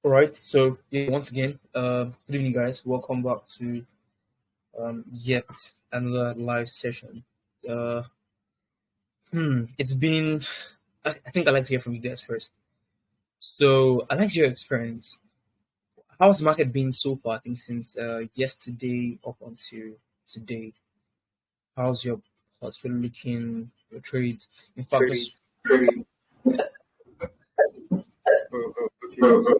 All right. So yeah, once again, good evening, guys. Welcome back to yet another live session. Uh, it's been. I think I'd like to hear from you guys first. So I'd like to hear your experience. How's the market been so far? I think since yesterday up until today. How's your portfolio looking? Your trades? In fact, just Okay.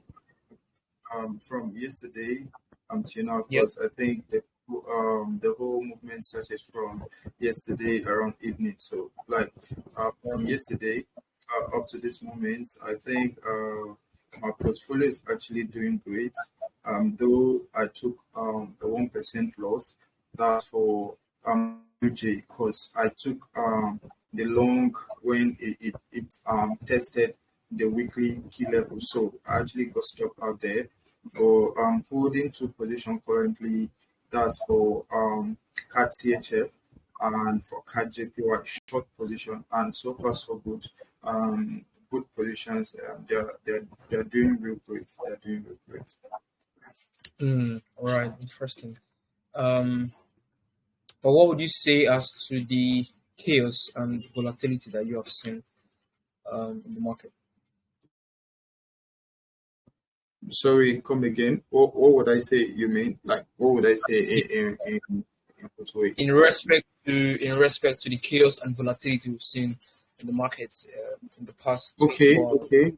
From yesterday to now, yep. because I think the whole movement started from yesterday around evening. So like from yesterday up to this moment, I think my portfolio is actually doing great. Though I took a 1% loss, that's for UJ, because I took the long when it tested the weekly key level. So I actually got stuck out there. So I'm holding two positions currently. That's for CAD CHF and for CAD JPY short position. And so far so good. Good positions. They're doing real great. They're doing real great. All right. Interesting. Um, but what would you say as to the chaos and volatility that you have seen in the market? Sorry, come again. What would I say? You mean like what would I say in what way? In respect to the chaos and volatility we've seen in the markets in the past Okay, 24 hours.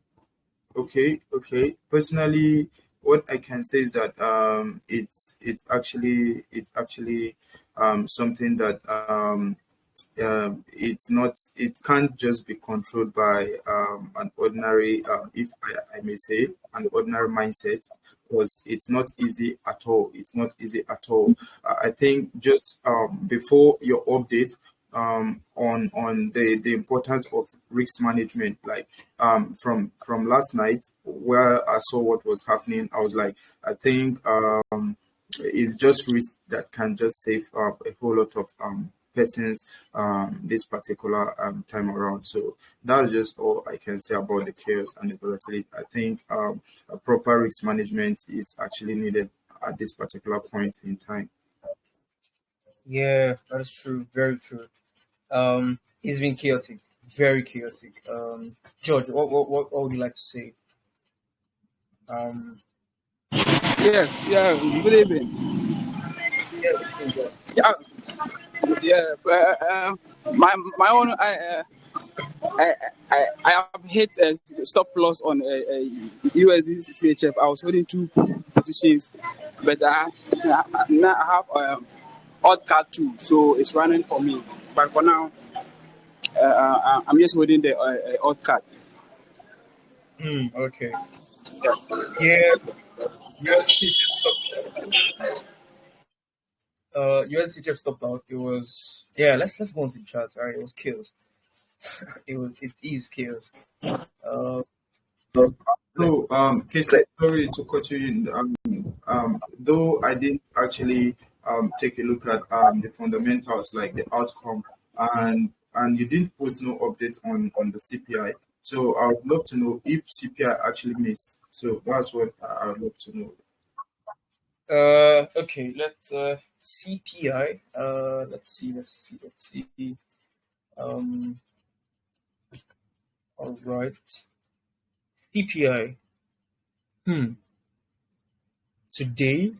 okay. Personally, what I can say is that it's actually something that it's not, it can't just be controlled by an ordinary, if I may say, an ordinary mindset, because it's not easy at all. It's not easy at all. I think just before your update on the importance of risk management, like from last night where I saw what was happening, I was like, I think it's just risk that can just save a whole lot of persons this particular time around. So that's just all I can say about the chaos and the volatility. I think a proper risk management is actually needed at this particular point in time. Yeah, that is true. Very true. It's been chaotic, very chaotic. George, what would you like to say? Um, Yes, yeah, good evening. yeah, good evening, George. Yeah, yeah. My own, I, I have hit a stop loss on a USD CHF. I was holding two positions, but now I have odd card two, so it's running for me. But for now, I'm just holding the odd card. Okay. Yeah. Yeah, USCHF stopped. USCHF stopped out. It was yeah. Let's go on to the charts. All right, it was chaos. It is chaos. Uh, let, So, Kesa, sorry to cut you in. Though I didn't actually take a look at the fundamentals, like the outcome, and you didn't post no update on the CPI. So I would love to know if CPI actually missed. So that's what I would love to know. okay. Let's CPI. Let's see. Um, all right. CPI. Hmm. Today.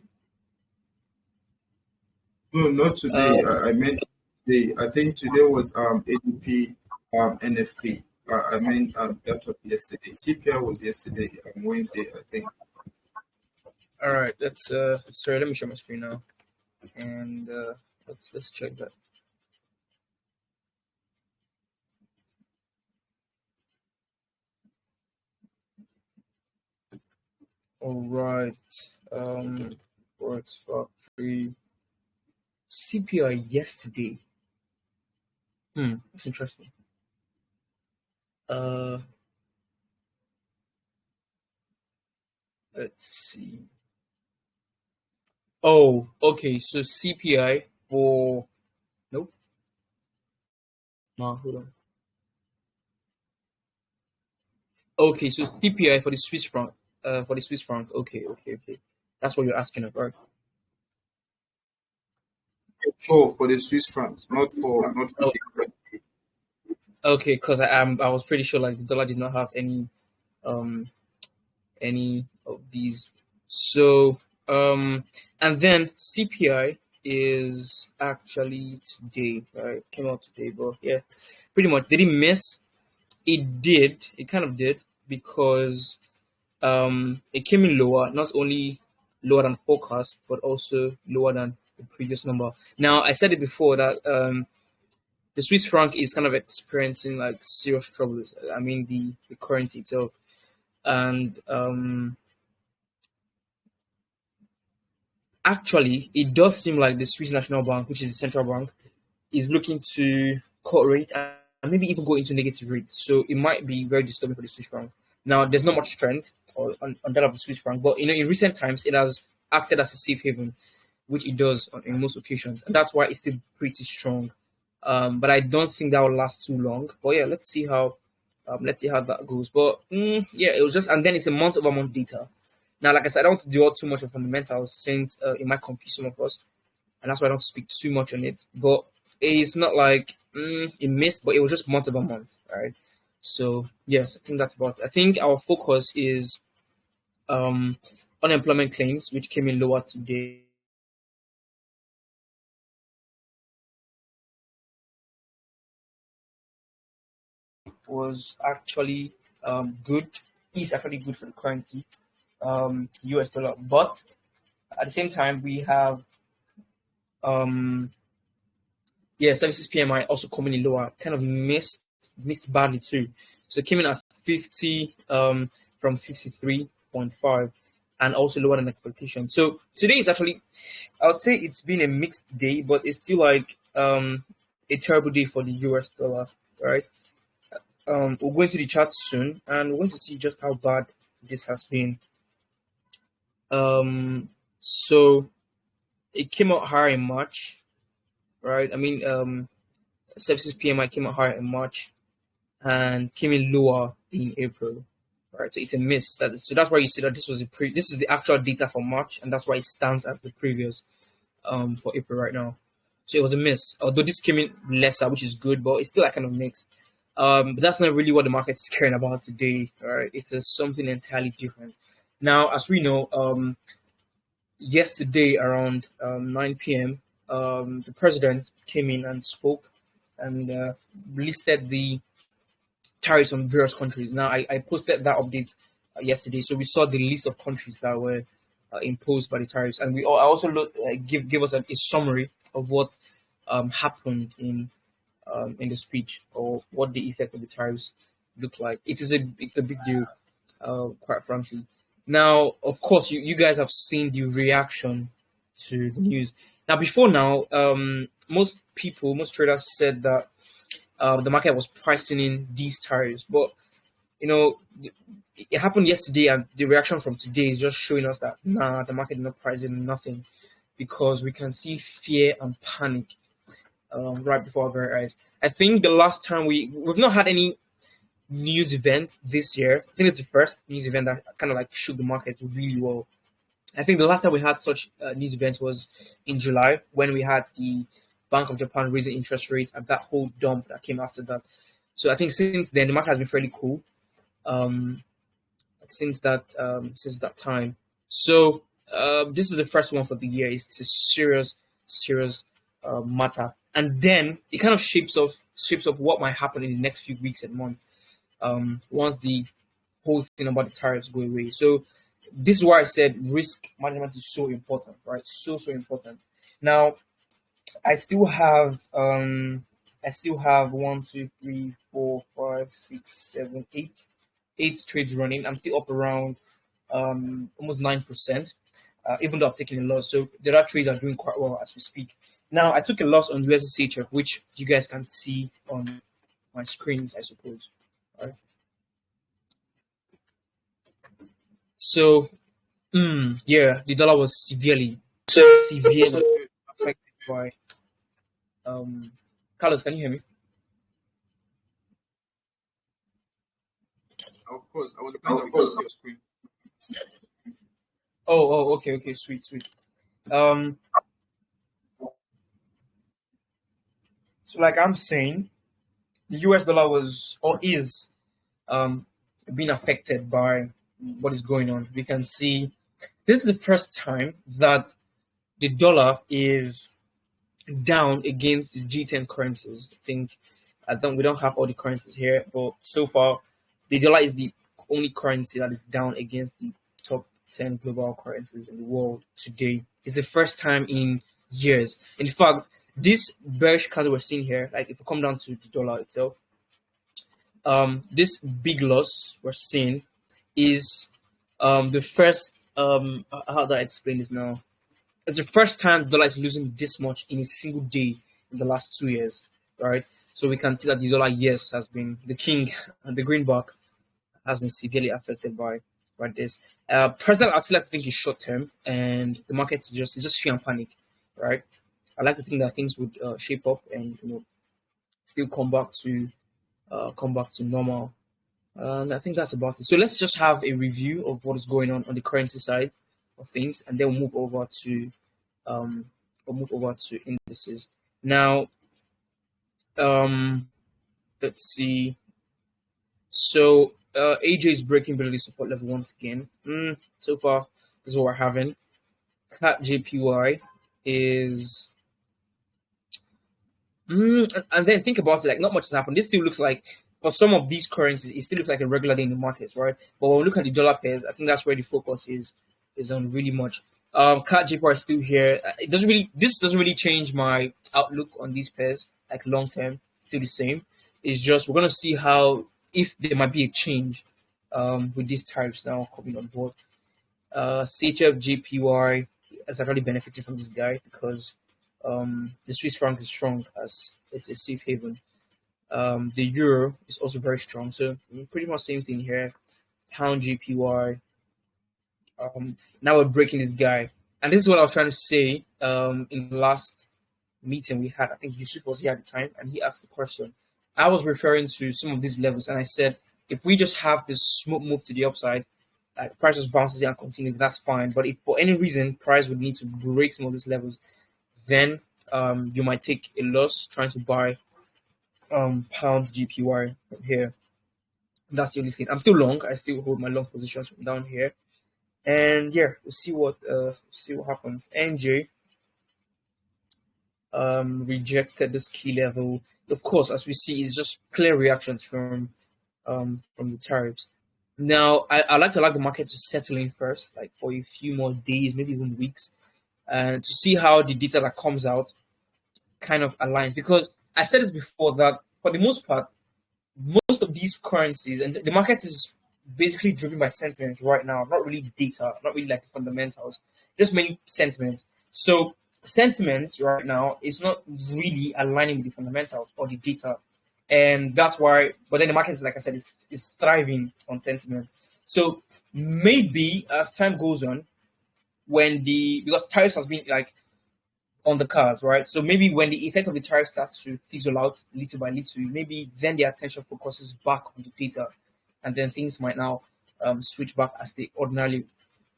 No, not Uh, today. I meant today. I think today was ADP NFP. I meant that was yesterday. CPI was yesterday, Wednesday, I think. all right. Let's sorry. Let me share my screen now, and let's check that. All right. Works factory CPI yesterday. That's interesting. Uh, let's see. Oh, okay. So CPI for nope. No, hold on. Okay, so CPI for the Swiss franc. for the Swiss franc. Okay, okay, okay. That's what you're asking about. Oh, for the Swiss franc, not for Oh, the okay, because I was pretty sure like the dollar did not have um any of these. So and then CPI is actually today, right? Came out today, but yeah, pretty much. Did it miss? It did. It kind of did because it came in lower, not only lower than forecast, but also lower than the previous number. Now I said it before that the Swiss franc is kind of experiencing like serious troubles. I mean the currency itself, and actually it does seem like the Swiss National Bank, which is the central bank, is looking to cut rate and maybe even go into negative rates. So it might be very disturbing for the Swiss franc. Now there's not much strength on that of the Swiss franc, but in recent times it has acted as a safe haven, which it does in most occasions, and that's why it's still pretty strong. But I don't think that will last too long. But yeah, let's see how that goes. But yeah, it was just, and then it's a month-over-month data. Now, like I said, I don't want to dwell too much on fundamentals since it might confuse some of us, and that's why I don't speak too much on it. But it's not like it missed, but it was just month-over-month, right? So yes, I think that's about it. I think our focus is um, unemployment claims, which came in lower today. Was actually good. Is actually good for the currency, US dollar. But at the same time, we have yeah, services PMI also coming in lower, kind of missed badly too. So it came in at 50 from 53.5 and also lower than expectation. So today is actually, I would say it's been a mixed day, but it's still like a terrible day for the US dollar, right? We'll go into the chart soon and we're going to see just how bad this has been. So it came out higher in March, right? I mean, services PMI came out higher in March and came in lower in April, right? So it's a miss. So that's why you see that this is the actual data for March, and that's why it stands as the previous for April right now. So it was a miss. Although this came in lesser, which is good, but it's still like kind of mixed. But that's not really what the market is caring about today, right? It's something entirely different. Now, as we know, yesterday around 9 p.m., the president came in and spoke and listed the tariffs on various countries. Now, I posted that update yesterday, so we saw the list of countries that were imposed by the tariffs, and I also give us a summary of what happened in the speech or what the effect of the tariffs look like. It's a big deal, quite frankly. Now, of course, you guys have seen the reaction to the news. Now, before now, most traders said that the market was pricing in these tariffs, but you know, it happened yesterday, and the reaction from today is just showing us that the market did not price in nothing because we can see fear and panic right before our very eyes. I think the last time we've not had any news event this year. I think it's the first news event that kind of like shook the market really well. I think the last time we had such news events was in July when we had the Bank of Japan raising interest rates and that whole dump that came after that. So I think since then the market has been fairly cool. Um, since that time. So this is the first one for the year. It's a serious matter, and then it kind of shapes up what might happen in the next few weeks and months. Once the whole thing about the tariffs go away. So this is why I said risk management is so important, right? So important. Now I still have 8 trades running. I'm still up around almost 9%, even though I've taken a loss. So the other trades are doing quite well as we speak. Now I took a loss on USCHF, which you guys can see on my screens, I suppose. All right. So yeah, the dollar was severely affected by Carlos, can you hear me? Of course, I was trying to see your screen. Okay, sweet. Um, so like I'm saying, the US dollar was or is um being affected by what is going on. We can see this is the first time that the dollar is down against the G10 currencies. I don't we don't have all the currencies here, but so far the dollar is the only currency that is down against the top 10 global currencies in the world today. It's the first time in years. In fact, this bearish candle we're seeing here, like if we come down to the dollar itself, this big loss we're seeing is the first how do I explain this now? It's the first time the dollar is losing this much in a single day in the last 2 years, right? So we can see that the dollar, yes, has been the king, and the greenback has been severely affected by this. Personally, I still like to think it's short term, and the market is just fear and panic, right? I like to think that things would shape up and still come back to normal. And I think that's about it. So let's just have a review of what is going on the currency side of things, and then um, we'll move over to indices. Now, let's see. So AJ is breaking below the support level once again. So far, this is what we're having. Cat JPY is and then think about it, like not much has happened. This still looks like for some of these currencies, it still looks like a regular day in the markets, right? But when we look at the dollar pairs, I think that's where the focus is on really much. Cat JPY is still here. This doesn't really change my outlook on these pairs, like long term, still the same. It's just we're gonna see how if there might be a change with these tariffs now coming on board. CHF JPY is actually benefiting from this guy because the Swiss franc is strong as it's a safe haven. The euro is also very strong, so pretty much same thing here. Pound JPY. Now we're breaking this guy, and this is what I was trying to say in the last meeting we had. I think Yusuf was here at the time, and he asked the question. I was referring to some of these levels, and I said if we just have this smooth move to the upside, like price just bounces and continues, that's fine. But if for any reason price would need to break some of these levels, then you might take a loss trying to buy pound GPY from here. That's the only thing. I'm still long. I still hold my long positions from down here, and yeah, we'll see what happens. NJ rejected this key level. Of course, as we see, it's just clear reactions from the tariffs. Now, I like the market to settle in first, like for a few more days, maybe even weeks, and to see how the data that comes out kind of aligns. Because I said this before that for the most part, most of these currencies and the market is basically driven by sentiment right now, not really data, not really like the fundamentals, just mainly sentiment. So sentiments right now is not really aligning with the fundamentals or the data. And that's why, but then the market is, like I said, is thriving on sentiment. So maybe as time goes on, because tariffs has been like on the cards, right? So maybe when the effect of the tariff starts to fizzle out little by little, maybe then the attention focuses back on the data, and then things might now switch back as they ordinarily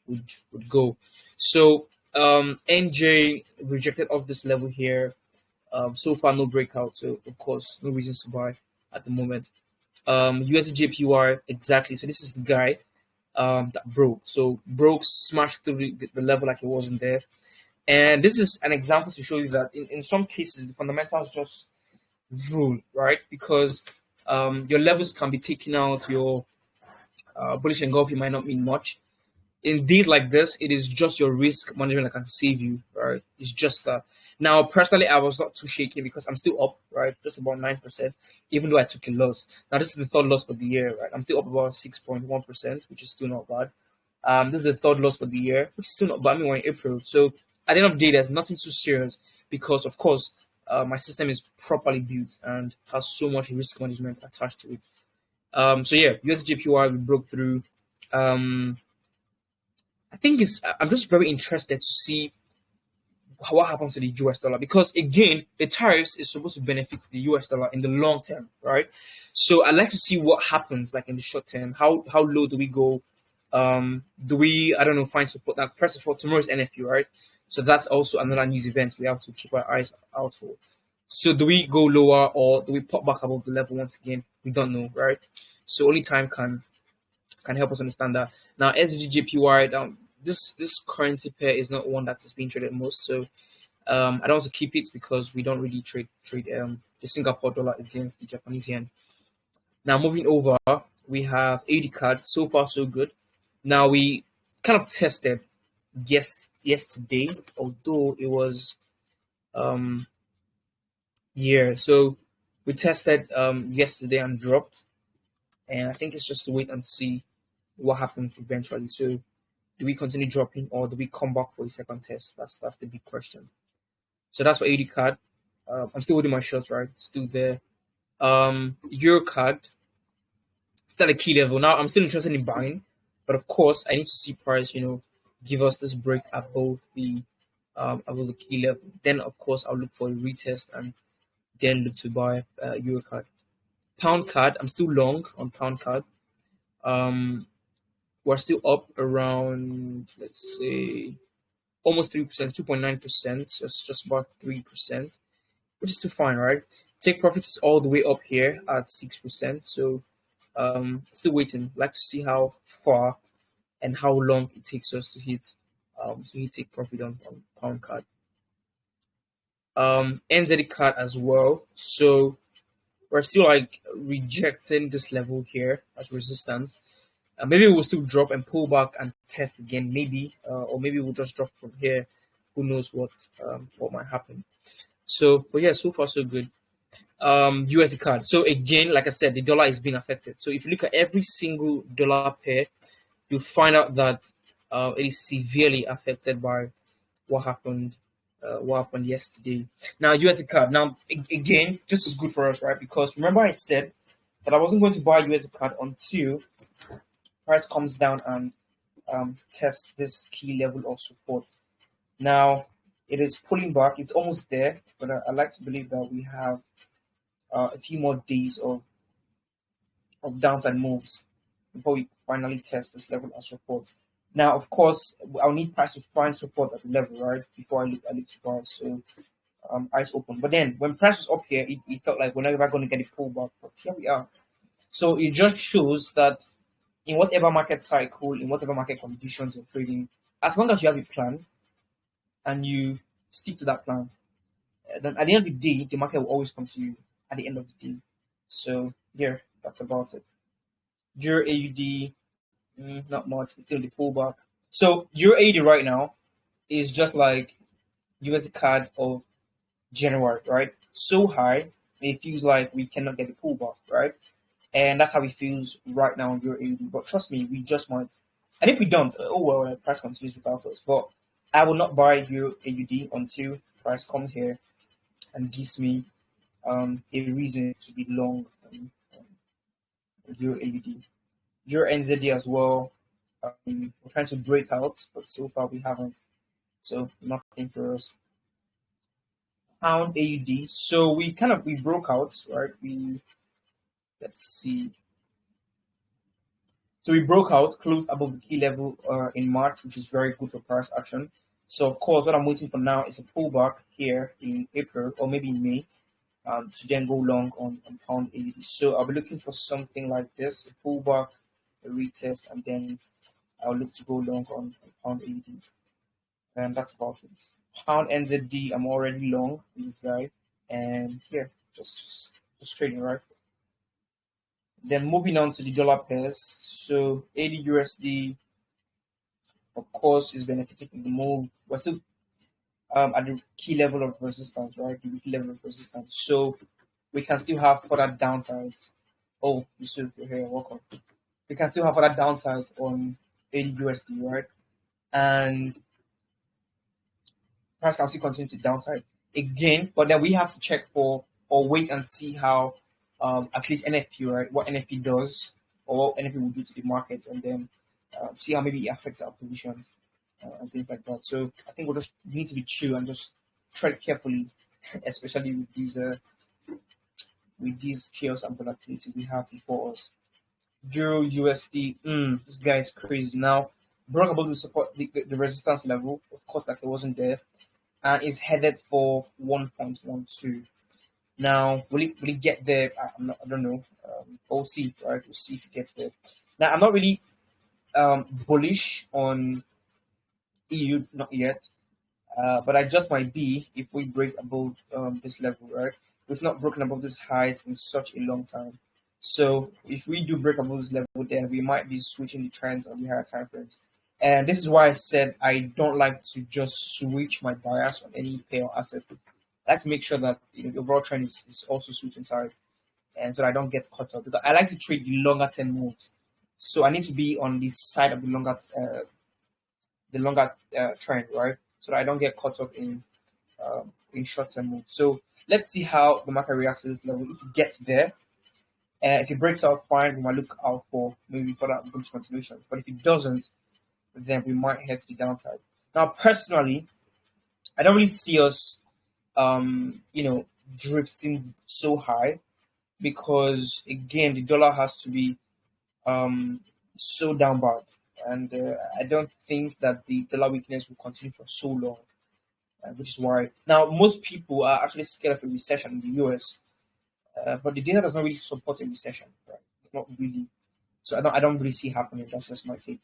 would go. So NJ rejected off this level here. So far, no breakout. So of course, no reasons to buy at the moment. USD JPY exactly. So this is the guy that broke. So broke, smashed through the level like it wasn't there. And this is an example to show you that in some cases the fundamentals just rule, right? Because your levels can be taken out, your bullish engulfing might not mean much. In days like this, it is just your risk management that can save you, right? It's just that. Now, personally, I was not too shaky because I'm still up, right? Just about 9%, even though I took a loss. Now, this is the third loss for the year, right? I'm still up about 6.1%, which is still not bad. This is the third loss for the year, which is still not bad. I mean, we're in April. So at the end of the day, there's nothing too serious because, of course, my system is properly built and has so much risk management attached to it. So yeah, USJPY we broke through. I think I'm just very interested to see what happens to the US dollar because again, the tariffs is supposed to benefit the US dollar in the long term, right? So I'd like to see what happens like in the short term. How low do we go Do we, I don't know, find support? Like, first of all, tomorrow is NFP, right? So that's also another news event we have to keep our eyes out for. So do we go lower or do we pop back above the level once again? We don't know, right? So only time can help us understand that. Now SGJPY, this currency pair is not one that is being traded most. So I don't want to keep it because we don't really trade the Singapore dollar against the Japanese yen. Now moving over, we have AD card. So far so good. Now we kind of tested yesterday, although it was so we tested yesterday and dropped, and I think it's just to wait and see what happens eventually. So do we continue dropping or do we come back for a second test? That's the big question. So that's for AD card. I'm still holding my shot, right? Still there. Euro card. Still at a key level. Now I'm still interested in buying, but of course I need to see price, give us this break above the key level. Then of course I'll look for a retest and then look to buy Euro card. Pound card. I'm still long on pound card. We're still up around, let's say, almost 3%, 2.9%, just about 3%, which is still fine, right? Take profits is all the way up here at 6%. So still waiting. Like to see how far and how long it takes us to hit take profit on pound card. NZD card as well. So we're still like rejecting this level here as resistance. Maybe we'll still drop and pull back and test again, maybe, or maybe we'll just drop from here. Who knows what might happen? So, but yeah, so far so good. USD card. So again, like I said, the dollar is being affected. So if you look at every single dollar pair, you'll find out that it is severely affected by what happened yesterday. Now USD card. Now again, this is good for us, right? Because remember I said that I wasn't going to buy USD card until price comes down and tests this key level of support. Now it is pulling back. It's almost there, but I like to believe that we have a few more days of downside moves before we finally test this level of support. Now, of course, I'll need price to find support at the level, right? Before I look to buy. So eyes open. But then when price was up here, it felt like we're never going to get a pullback. But here we are. So it just shows that in whatever market cycle, in whatever market conditions you're trading, as long as you have a plan and you stick to that plan, then at the end of the day, the market will always come to you at the end of the day. So yeah, that's about it. Euro AUD, not much. It's still the pullback. So Euro AUD right now is just like USD card of January, right? So high, it feels like we cannot get a pullback, right? And that's how it feels right now on Euro AUD. But trust me, we just might. And if we don't, oh well, the price continues without us. But I will not buy Euro AUD until price comes here and gives me a reason to be long Euro AUD. Euro NZD as well. We're trying to break out, but so far we haven't. So nothing for us. Pound AUD. So we broke out, right? Let's see. So we broke out, closed above the key level in March, which is very good for price action. So of course, what I'm waiting for now is a pullback here in April or maybe in May to then go long on pound AUD. So I'll be looking for something like this, a pullback, a retest, and then I'll look to go long on pound AUD. And that's about it. Pound NZD, I'm already long this guy, and here just trading, right? Then moving on to the dollar pairs. So AD USD, of course, is benefiting from the move. We're still at the key level of resistance, right? The key level of resistance. So we can still have further downsides. Oh, Yusuf, you're here. Welcome. We can still have further downsides on AD USD, right? And price can still continue to downside again, but then we have to check for or wait and see how at least NFP, right? What NFP does or what NFP will do to the market, and then see how maybe it affects our positions and things like that. So I think we'll just need to be chill and just tread carefully, especially with these chaos and volatility we have before us. Euro USD. This guy is crazy. Now broke above the support, the resistance level. Of course, like it wasn't there, and is headed for 1.12. Now, will it get there? I don't know. We'll see, right? We'll see if it gets there. Now, I'm not really bullish on EU, not yet. But I just might be if we break above this level, right? We've not broken above this highs in such a long time. So if we do break above this level, then we might be switching the trends on the higher time frames. And this is why I said I don't like to just switch my bias on any pair or asset. I like to make sure that the overall trend is also switching sides, and so that I don't get caught up. Because I like to trade the longer term moves, so I need to be on the side of the longer trend, right? So that I don't get caught up in short term moves. So let's see how the market reacts to this level. If it gets there, if it breaks out, fine, we might look out for maybe further bullish continuations. But if it doesn't, then we might head to the downside. Now, personally, I don't really see us, drifting so high because again, the dollar has to be so down bad, and I don't think that the dollar weakness will continue for so long, which is why now most people are actually scared of a recession in the US, but the data does not really support a recession, right? Not really. So I don't really see it happening. That's just my take.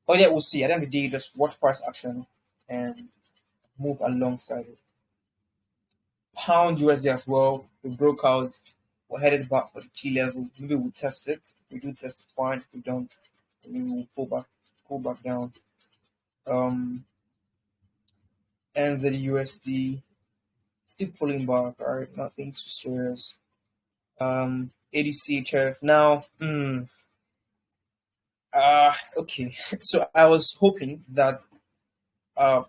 But yeah, we'll see. At the end of the day, just watch price action and move alongside it. Pound USD as well. We broke out. We're headed back for the key level. Maybe we'll test it. If we do test it, fine. If we don't, maybe we'll pull back down. NZUSD still pulling back. All right, nothing too serious. ADCHF now. Okay. So I was hoping that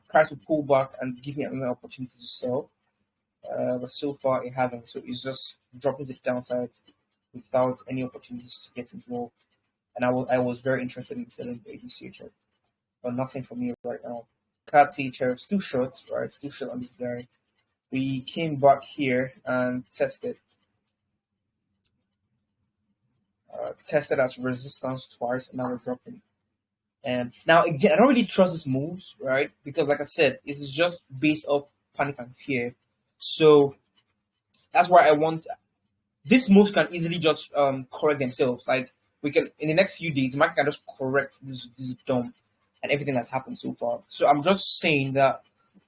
price will pull back and give me another opportunity to sell. But so far it hasn't. So it's just dropping to the downside without any opportunities to get involved. And I was very interested in selling the ADCHF, but nothing for me right now. CAT CHF still short, right? Still short on this guy. We came back here and tested as resistance twice, and now we're dropping. And now again, I don't really trust these moves, right? Because like I said, it is just based off panic and fear. So that's why I want these moves can easily just correct themselves. Like we can in the next few days, market can just correct this dump and everything that's happened so far. So I'm just saying that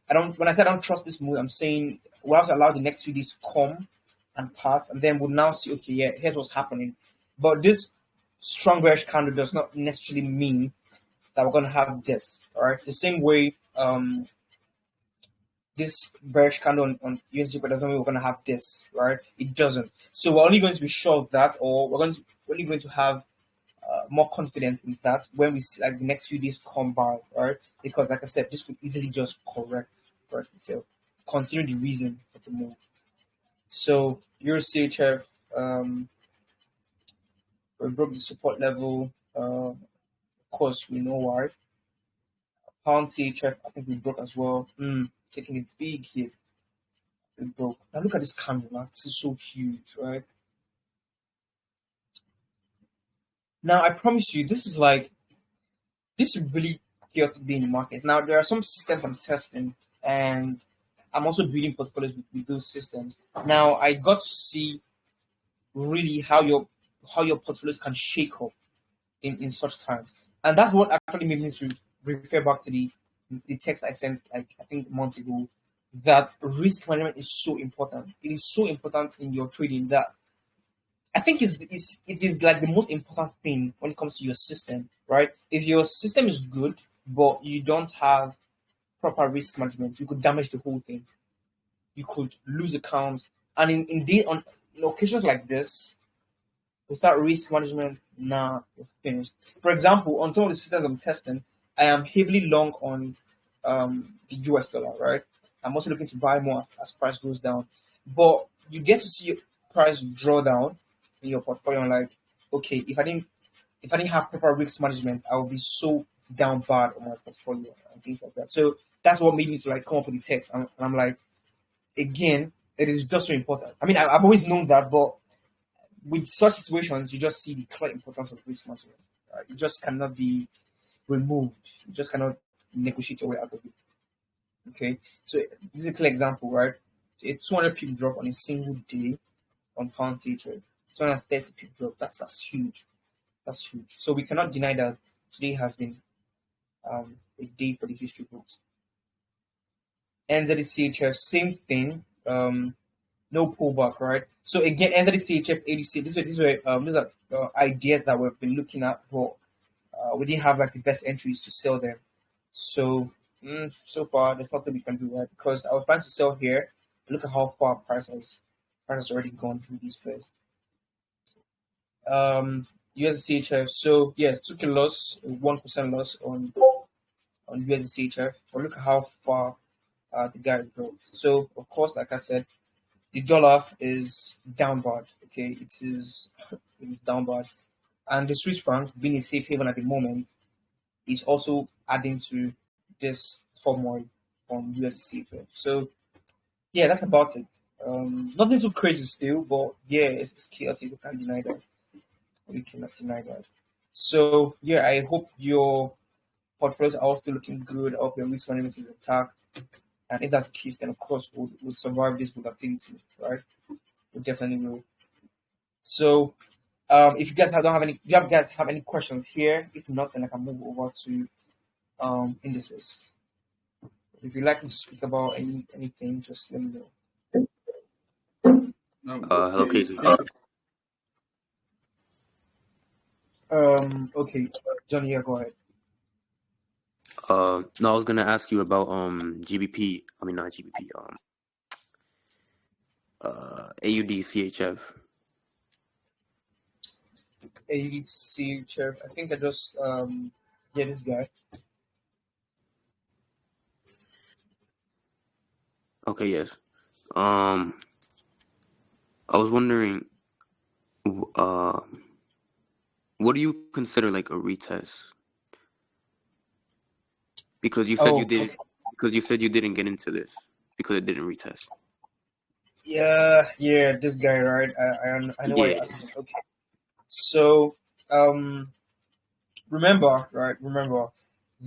I don't. When I say I don't trust this move, I'm saying we'll have to allow the next few days to come and pass, and then we'll now see. Okay, yeah, here's what's happening. But this strong bearish candle does not necessarily mean that we're gonna have this. All right, the same way this bearish candle on USD doesn't mean we're gonna have this, right? It doesn't. So we're only going to be sure of that, or we're only going to have more confidence in that when we see like the next few days come by, right? Because like I said, this could easily just correct itself. Continue the reason for the move. So Euro CHF, we broke the support level. Of course, we know why. Pound CHF, I think we broke as well. Taking a big hit. We broke. Now look at this candle. Now this is so huge, right? Now I promise you, this is really chaotic day in the markets. Now there are some systems I'm testing, and I'm also building portfolios with those systems. Now I got to see really how your portfolios can shake up in such times, and that's what actually made me to refer back to the text I sent like I think a month ago. That risk management is so important. It is so important in your trading that I think it is like the most important thing when it comes to your system, right? If your system is good, but you don't have proper risk management, you could damage the whole thing. You could lose accounts. And on occasions like this, without risk management, nah, you're finished. For example, on some of the systems I'm testing, I am heavily long on the US dollar, right? I'm also looking to buy more as price goes down. But you get to see price draw down in your portfolio and like, okay, if I didn't have proper risk management, I would be so down bad on my portfolio and things like that. So that's what made me to like come up with the text. And I'm like, again, it is just so important. I mean, I've always known that, but with such situations, you just see the clear importance of risk management. It just cannot be removed. You just cannot negotiate your way out of it. Okay, so this is a clear example, right? A 200 pip drop on a single day on pound CHF, 230 pip drop. That's huge. That's huge. So we cannot deny that today has been a day for the history books. NZD-CHF, same thing. No pullback, right? So again, NZD-CHF, ADC. These are ideas that we've been looking at, but we didn't have like the best entries to sell them. So so far, there's nothing we can do, right? Because I was planning to sell here. Look at how far price has already gone through these pairs. USD-CHF. So yes, took a loss, 1% loss on USD-CHF. But look at how far the guy dropped. So of course, like I said, the dollar is down bad. Okay, it is down bad, and the Swiss franc, being a safe haven at the moment, is also adding to this turmoil on USD-CHF. So yeah, that's about it. Nothing too crazy still, but yeah, it's chaotic. We can't deny that. We cannot deny that. So yeah, I hope your portfolios are all still looking good. I hope your risk management is intact. And if that's the case, then of course we'll survive this volatility, right? We definitely will. So if you guys don't have any, do you guys have any questions here? If not, then I can move over to indices. If you'd like me to speak about anything, just let me know. Hello, Casey. Okay, Johnny, yeah, go ahead. No, I was gonna ask you about GBP. I mean, not GBP. AUD CHF. AUD CHF. I think I just this guy. Okay, yes. I was wondering, what do you consider like a retest? Because you said you did. Okay. Because you said you didn't get into this because it didn't retest. Yeah, this guy, right? I know what you're asking. Okay, so remember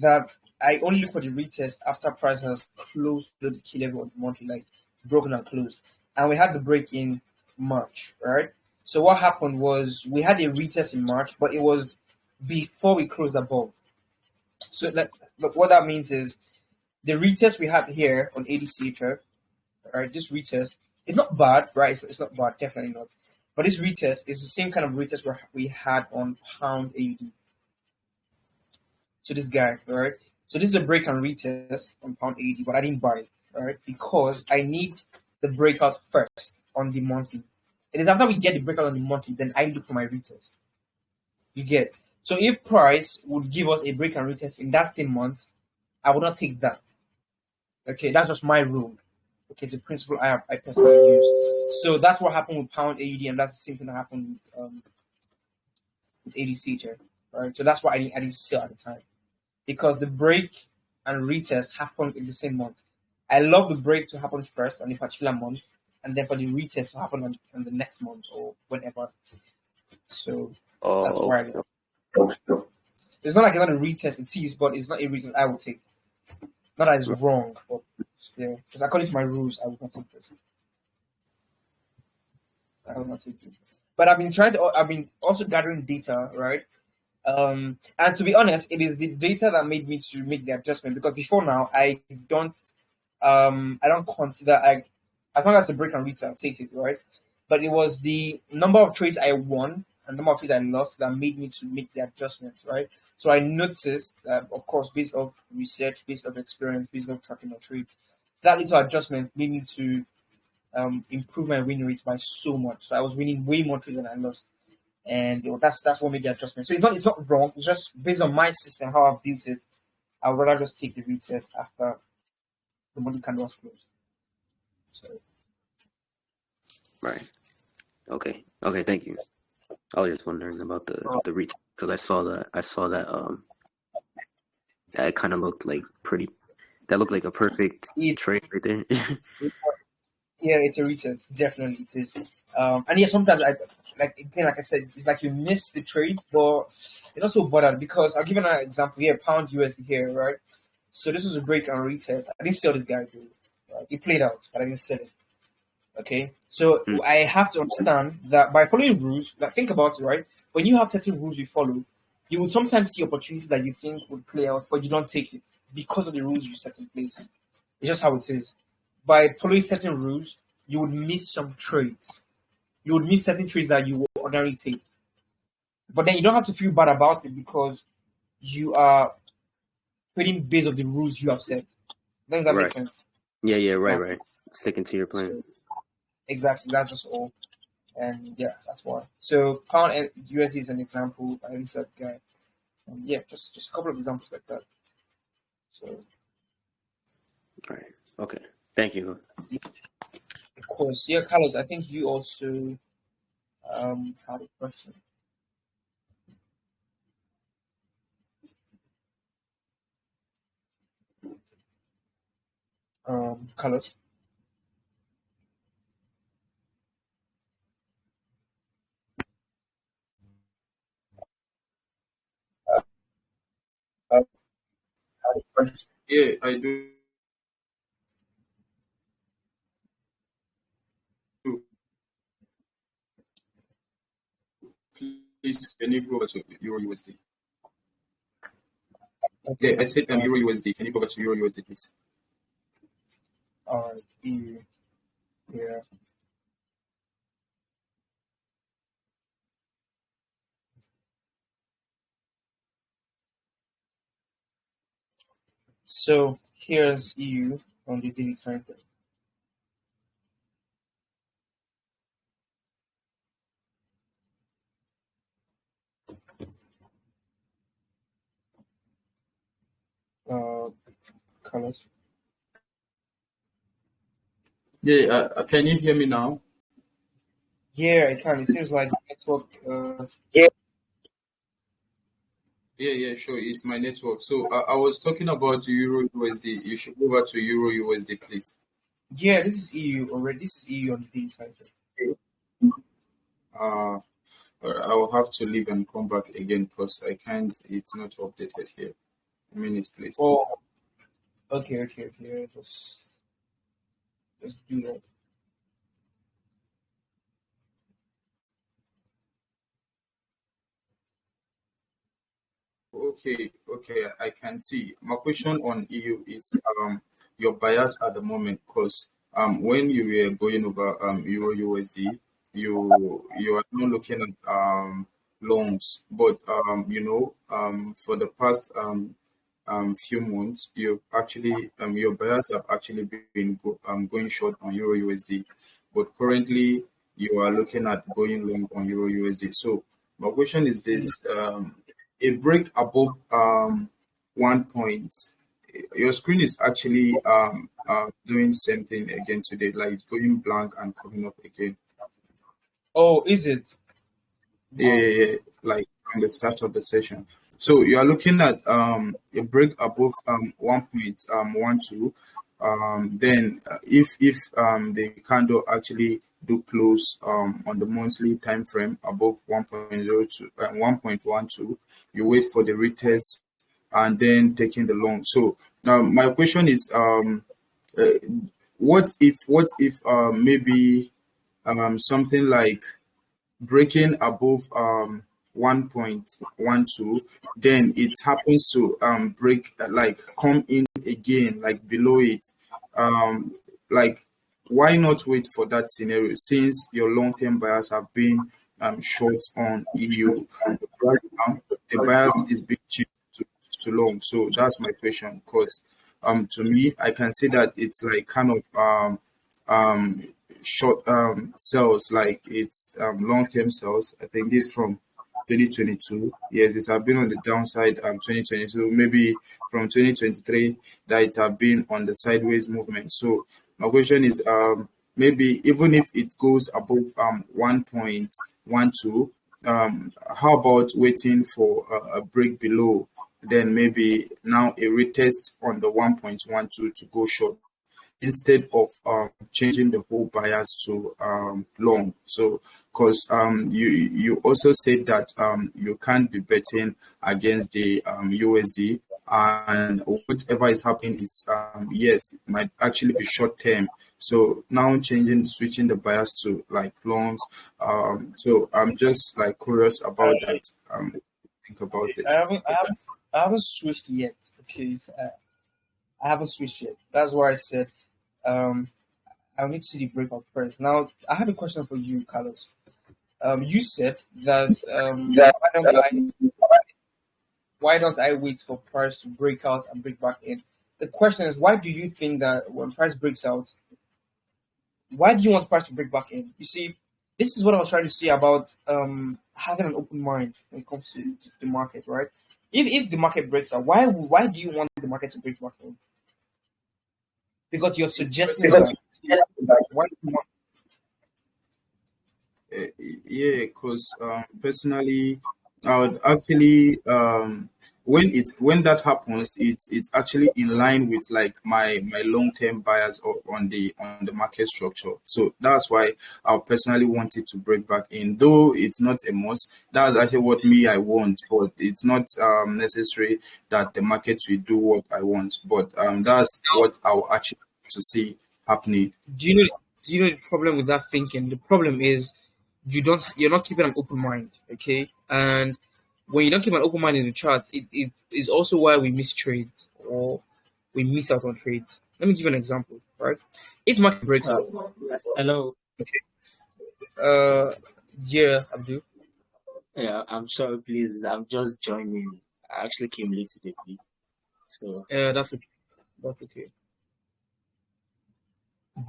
that I only look for the retest after price has closed to the key level of the monthly, like broken and closed, and we had the break in March, right? So what happened was we had a retest in March, but it was before we closed above. So look, what that means is the retest we had here on ADCHF, right? This retest is not bad, right? It's not bad, definitely not. But this retest is the same kind of retest we had on pound AUD. So this guy, right? So this is a break and retest on pound AUD, but I didn't buy it, right? Because I need the breakout first on the monthly. It is after we get the breakout on the monthly, then I look for my retest. You get. So if price would give us a break and retest in that same month, I would not take that. Okay, that's just my rule. Okay, it's a principle I personally use. So that's what happened with pound AUD, and that's the same thing that happened with ADCHF, right? So that's why I didn't sell at the time, because the break and retest happened in the same month. I love the break to happen first on a particular month, and then for the retest to happen on the next month or whenever. So that's why. It's not like it's not a retest, it is, but it's not a retest I will take. Not that it's wrong, but yeah, because according to my rules, I will not take this. I will not take this. But I've been also gathering data, right? And to be honest, it is the data that made me to make the adjustment, because before now I don't consider as long as a break and read, I'll take it, right? But it was the number of trades I won and number of trades I lost that made me to make the adjustment, right? So I noticed that, of course, based off research, based off experience, based off tracking my trades, that little adjustment made me to improve my win rate by so much. So I was winning way more trades than I lost, and that's what made the adjustment. So it's not wrong. It's just based on my system, how I've built it. I would rather just take the retest after the money candle was closed. So. Right. Okay. Thank you. I was just wondering about the retest because I saw that that kind of looked like pretty. That looked like a perfect trade right there. Yeah, it's a retest. Definitely it is. And yeah, sometimes I like again, like I said, it's like you miss the trades, but it's not so bothered because I'll give you an example here, pound USD here, right? So this was a break and retest. I didn't sell this guy, dude. Right? He played out, but I didn't sell it. Okay, so Mm. I have to understand that by following rules, like think about it, right? When you have certain rules you follow, you will sometimes see opportunities that you think would play out, but you don't take it because of the rules you set in place. It's just how it is. By following certain rules, you would miss some trades. You would miss certain trades that you would ordinarily take. But then you don't have to feel bad about it because you are trading based on the rules you have set. Does that make Right. sense? Yeah. Right. Exactly. Right. Sticking to your plan. So exactly, that's just all. And yeah, that's why. So pound and USD is an example. I insert guy. And yeah, just a couple of examples like that. So Right. Okay. Thank you. of course, yeah, Carlos. I think you also had a question. Carlos. Had a question. Yeah, I do. Please, can you go over to Euro USD? Yeah, Okay. I said Euro USD. Can you go over to Euro USD, please? All right. EU. Yeah. So here's EU on the daily time frame. Uh, Carlos. Yeah, can you hear me now? Yeah, I can. It seems like network. Yeah, sure. It's my network. So I was talking about Euro USD. You should go over to Euro USD, please. Yeah, this is EU already. This is EU on the daily time frame. Uh, I will have to leave and come back again because I can't. It's not updated here. A minute, please. Oh, okay. Just do that. Okay. I can see. My question on EU is your bias at the moment because when you were going over Euro USD, you are not looking at loans, but for the past few months, you've actually your buyers have actually been going short on Euro USD, but currently you are looking at going long on Euro USD. So my question is this: a break above 1 point. Your screen is actually doing same thing again today, like it's going blank and coming up again. Oh, is it? Wow. Yeah, like from the start of the session. So you are looking at a break above 1.12. Then if the candle actually do close on the monthly time frame above 1.02 1.12, you wait for the retest and then taking the long. So now my question is uh, what if maybe something like breaking above 1.12, then it happens to break like come in again like below it, um like why not wait for that scenario since your long-term buyers have been short on EU? Right now the bias is being cheap to long. So that's my question, because to me I can see that it's like kind of um short sales, like it's long term sales. I think this from 2022. Yes, it have been on the downside 2022, maybe from 2023 that it have been on the sideways movement. So my question is maybe even if it goes above 1.12, how about waiting for a break below, then maybe now a retest on the 1.12 to go short. instead of changing the whole bias to long. So because you also said that you can't be betting against the USD, and whatever is happening is yes, it might actually be short term. So now switching the bias to like longs. So I'm just like curious about that. Think about it. I haven't switched yet. Okay, I haven't switched yet. That's why I said um, I'll need to see the breakout first. Now, I have a question for you, Carlos. You said that why don't I wait for price to break out and break back in? The question is, why do you think that when price breaks out, why do you want price to break back in? You see, this is what I was trying to say about having an open mind when it comes to the market, right? If the market breaks out, why do you want the market to break back in? Because you're suggesting that. Why do you want? Yeah, because personally, I would actually when that happens, it's actually in line with like my long term bias on the market structure. So that's why I personally want it to break back in, though it's not a must. That's actually what me I want, but it's not necessary that the market will do what I want. But that's what I will actually like to see happening. Do you know? Do you know the problem with that thinking? The problem is you're not keeping an open mind, okay? And when you don't keep an open mind in the chart, it is also why we miss trades or we miss out on trades. Let me give you an example, right? If market breaks out, Hello. okay. Yeah, Abdul. Yeah, I'm sorry, please. I'm just joining. I actually came late today, please. So That's okay. That's okay.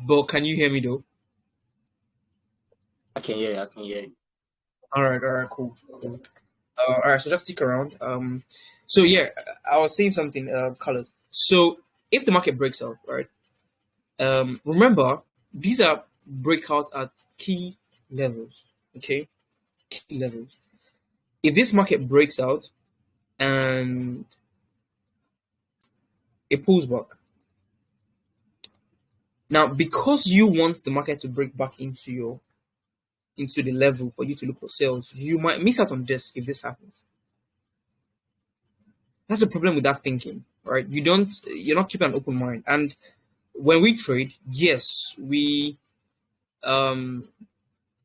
But can you hear me though? I can hear you. I can hear you. All right, cool. All right, so just stick around. So yeah, I was saying something. Colors. So if the market breaks out, right? Remember these are breakout at key levels. Okay, key levels. If this market breaks out and it pulls back, now because you want the market to break back into the level for you to look for sales, you might miss out on this if this happens. That's the problem with that thinking, right? You're not keeping an open mind. And when we trade, yes, um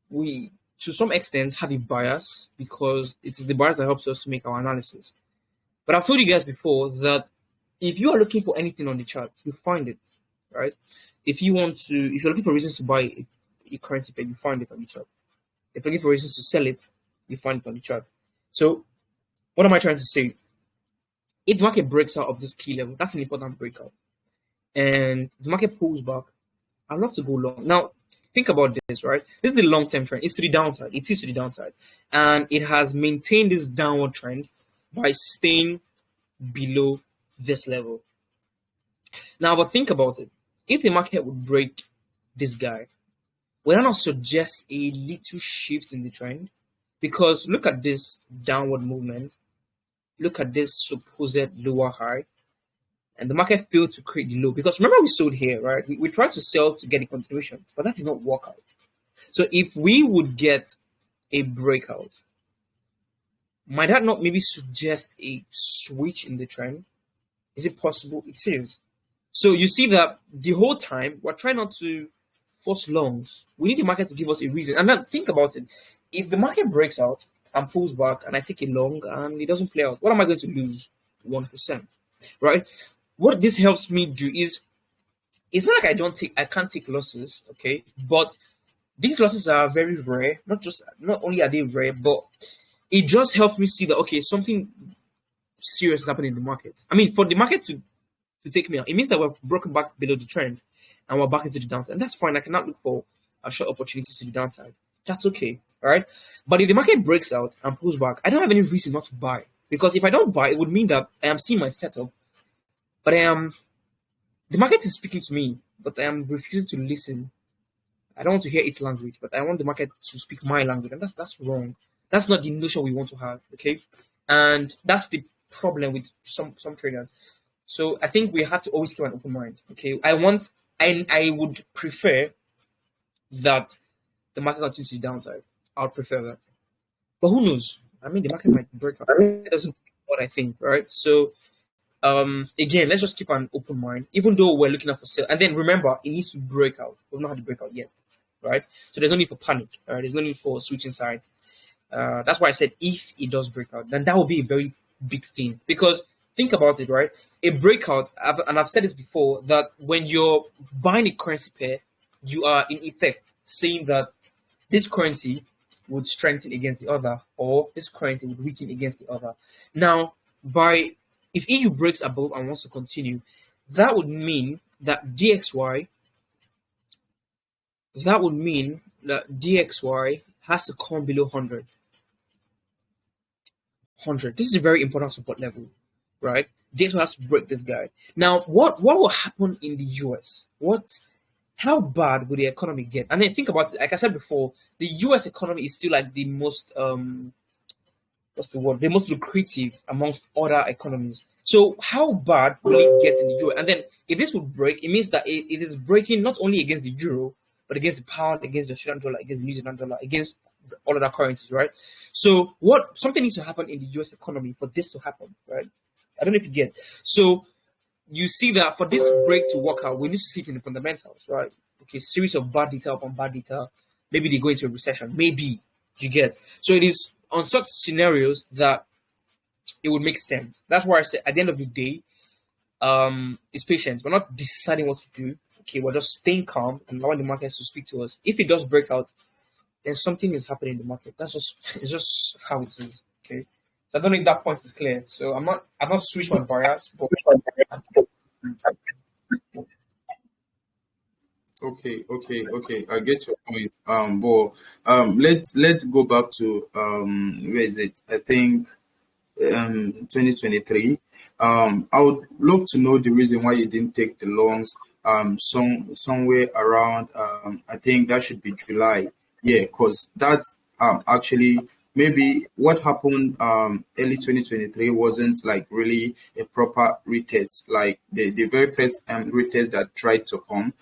we to some extent have a bias because it is the bias that helps us to make our analysis. But I've told you guys before that if you are looking for anything on the chart, you find it, right? If you're looking for reasons to buy a currency pair, you find it on the chart. If you're looking for reasons to sell it, you find it on the chart. So what am I trying to say? If the market breaks out of this key level, that's an important breakout. And the market pulls back, I'd love to go long. Now, think about this, right? This is the long-term trend. It's to the downside. It is to the downside. And it has maintained this downward trend by staying below this level. Now, but think about it. If the market would break this guy, would I not suggest a little shift in the trend? Because look at this downward movement. Look at this supposed lower high. And the market failed to create the low. Because remember we sold here, right? We tried to sell to get the continuations, but that did not work out. So if we would get a breakout, might that not maybe suggest a switch in the trend? Is it possible? It is. So you see that the whole time we're trying not to force longs. We need the market to give us a reason. And then think about it. If the market breaks out and pulls back and I take a long and it doesn't play out, what am I going to lose? 1%. Right? What this helps me do is it's not like I can't take losses, okay? But these losses are very rare. Not only are they rare, but it just helps me see that okay, something serious is happening in the market. I mean, for the market to take me out, it means that we're broken back below the trend and we're back into the downside. And that's fine. I cannot look for a short opportunity to the downside. That's okay. All right. But if the market breaks out and pulls back, I don't have any reason not to buy. Because if I don't buy, it would mean that I am seeing my setup, but the market is speaking to me, but I am refusing to listen. I don't want to hear its language, but I want the market to speak my language. And that's wrong. That's not the notion we want to have. Okay. And that's the problem with some traders. So I think we have to always keep an open mind. Okay. I want I would prefer that the market continues to the downside. I would prefer that. But who knows? I mean, the market might break out. It doesn't what I think, right? So again, let's just keep an open mind, even though we're looking up for sale. And then remember, it needs to break out. We've not had to break out yet, right? So there's no need for panic. All right, there's no need for switching sides. That's why I said if it does break out, then that will be a very big thing. Because think about it, right? A breakout, and I've said this before, that when you're buying a currency pair, you are in effect saying that this currency would strengthen against the other, or this currency would weaken against the other. Now, by if EU breaks above and wants to continue, that would mean that DXY has to come below 100. This is a very important support level, right? DXY has to break this guy. Now, what will happen in the US? How bad will the economy get? And then think about it. Like I said before, the US economy is still like the most what's the word? The most lucrative amongst other economies. So how bad will it get in the US? And then if this would break, it means that it is breaking not only against the euro, but against the pound, against the Australian dollar, against the New Zealand dollar, against all other currencies, right? So something needs to happen in the US economy for this to happen, right? I don't know if you get. So you see that for this break to work out, we need to see it in the fundamentals, right? Okay, series of bad data upon bad data. Maybe they go into a recession. Maybe you get. So it is on such scenarios that it would make sense. That's why I say at the end of the day, it's patience. We're not deciding what to do. Okay, we're just staying calm and allowing the markets to speak to us. If it does break out, then something is happening in the market. It's just how it is. Okay. So I don't know if that point is clear. So I've not switched my bias, but Okay. I get your point. Let's go back to where is it? I think 2023. I would love to know the reason why you didn't take the loans. Somewhere around I think that should be July. Yeah, because that's actually maybe what happened early 2023 wasn't like really a proper retest, like the very first retest that tried to come.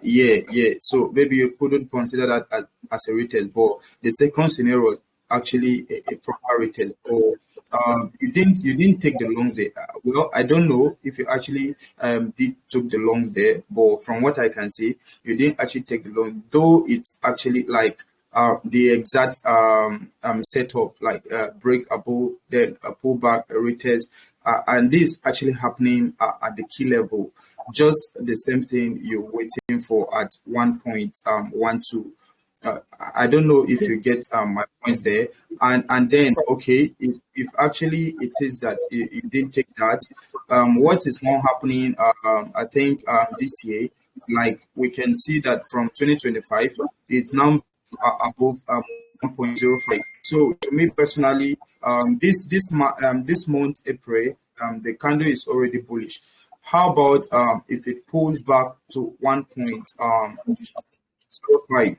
Yeah. So maybe you couldn't consider that as a retest, but the second scenario was actually a proper retest. Or you didn't take the loans there. Well, I don't know if you actually took the loans there, but from what I can see, you didn't actually take the loan, though it's actually like the exact setup, like break above, then a pullback, a retest, and this actually happening at the key level. Just the same thing you're waiting for at 1.12. I don't know if you get my points there, and then okay, if actually it is that you didn't take that, what is now happening? I think this year, like we can see that from 2025, it's now above 1.05. So to me personally, this month April, the candle is already bullish. How about if it pulls back to 1.05?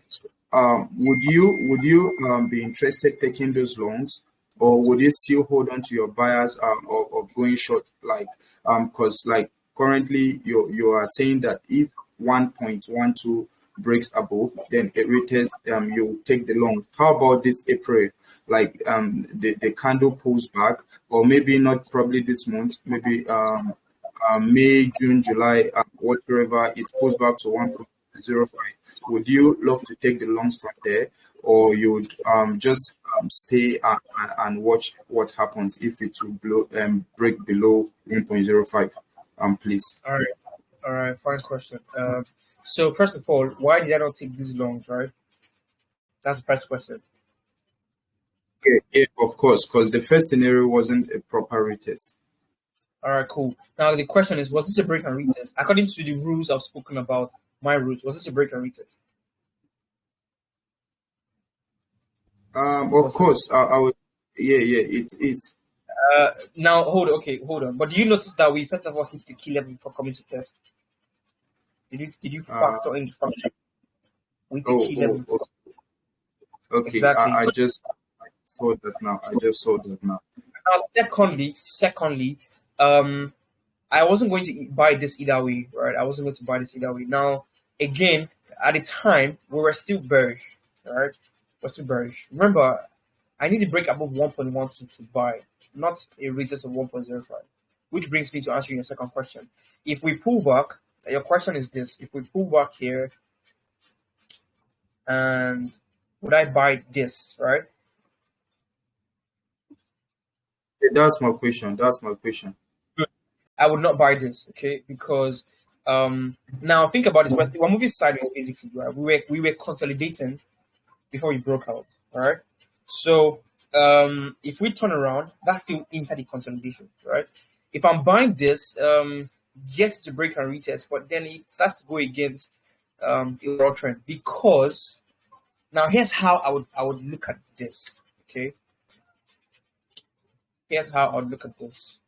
Would you be interested taking those loans, or would you still hold on to your bias of going short? Like because like currently you are saying that if 1.12 breaks above, then it retest, you take the long. How about this April? Like the candle pulls back, or maybe not probably this month, maybe May, June, July, whatever, it pulls back to 1.05. Would you love to take the longs from there, or you would just stay and watch what happens if it will break below 1.05? Please. all right, fine question. So first of all, why did I not take these loans, right? That's the first question. Yeah, of course, because the first scenario wasn't a proper retest. All right, cool. Now the question is, was this a break and retest? According to the rules I've spoken about, my rules, was this a break and retest? Of course, I would. Yeah, it is. Now hold on. But do you notice that we first of all hit the key level before coming to test? Did you factor in with the key level? Okay, Exactly. I just saw that now. Now, secondly, I wasn't going to buy this either way, right? I wasn't going to buy this either way. Now, again, at the time, we were still bearish, right? We're still bearish. Remember, I need to break above 1.12 to buy, not a radius of 1.05. Which brings me to answering your second question. If we pull back, your question is this: if we pull back here, and would I buy this, right? That's my question. That's my question. I would not buy this, okay? Because now think about this. We're moving sideways basically, right? We were consolidating before we broke out, all right? So if we turn around, that's still inside the consolidation, right? If I'm buying this, yes, to break and retest, but then it starts to go against the overall trend, because now here's how I would look at this, okay? Here's how I would look at this.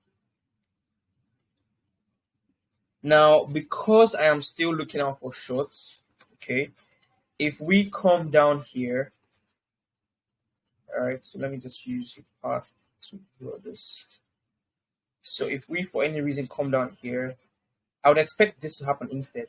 Now, because I am still looking out for shorts, okay, if we come down here, all right, so let me just use a path to draw this. So if we, for any reason, come down here, I would expect this to happen instead.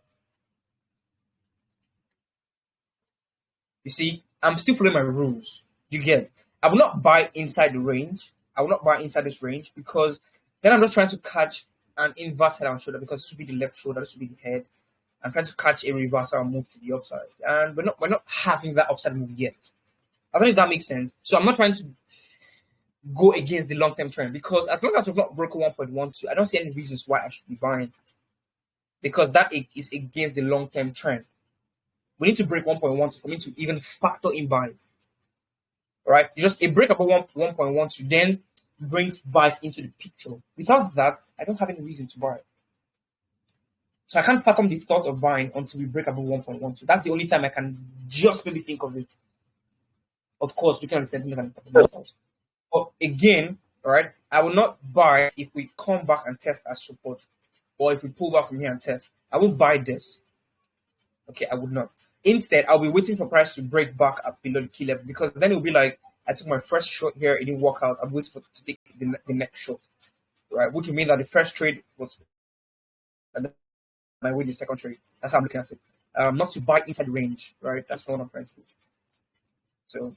You see, I'm still following my rules. You get, I will not buy inside the range. I will not buy inside this range, because then I'm just trying to catch an inverse head and shoulder, because this would be the left shoulder, this would be the head. I'm trying to catch a reversal and move to the upside, and we're not having that upside move yet. I don't know if that makes sense. So I'm not trying to go against the long-term trend, because as long as we've not broken 1.12, I don't see any reasons why I should be buying, because that is against the long-term trend. We need to break 1.12 for me to even factor in buys. All right, just a break above 1.12 then brings buys into the picture. Without that, I don't have any reason to buy. So I can't fathom the thought of buying until we break above 1.12. That's the only time I can just maybe think of it. Of course, looking at the sentiment and fundamentals. But again, all right, I will not buy if we come back and test as support, or if we pull back from here and test. I won't buy this. Okay, I would not. Instead, I'll be waiting for price to break back up below the key level, because then it'll be like, I took my first short here, it didn't work out. I'm waiting for to take the next short, right? Which would mean that the first trade was, and then I win the second trade. That's how I'm looking at it. Not to buy inside the range, right? That's not what I'm trying to do. So.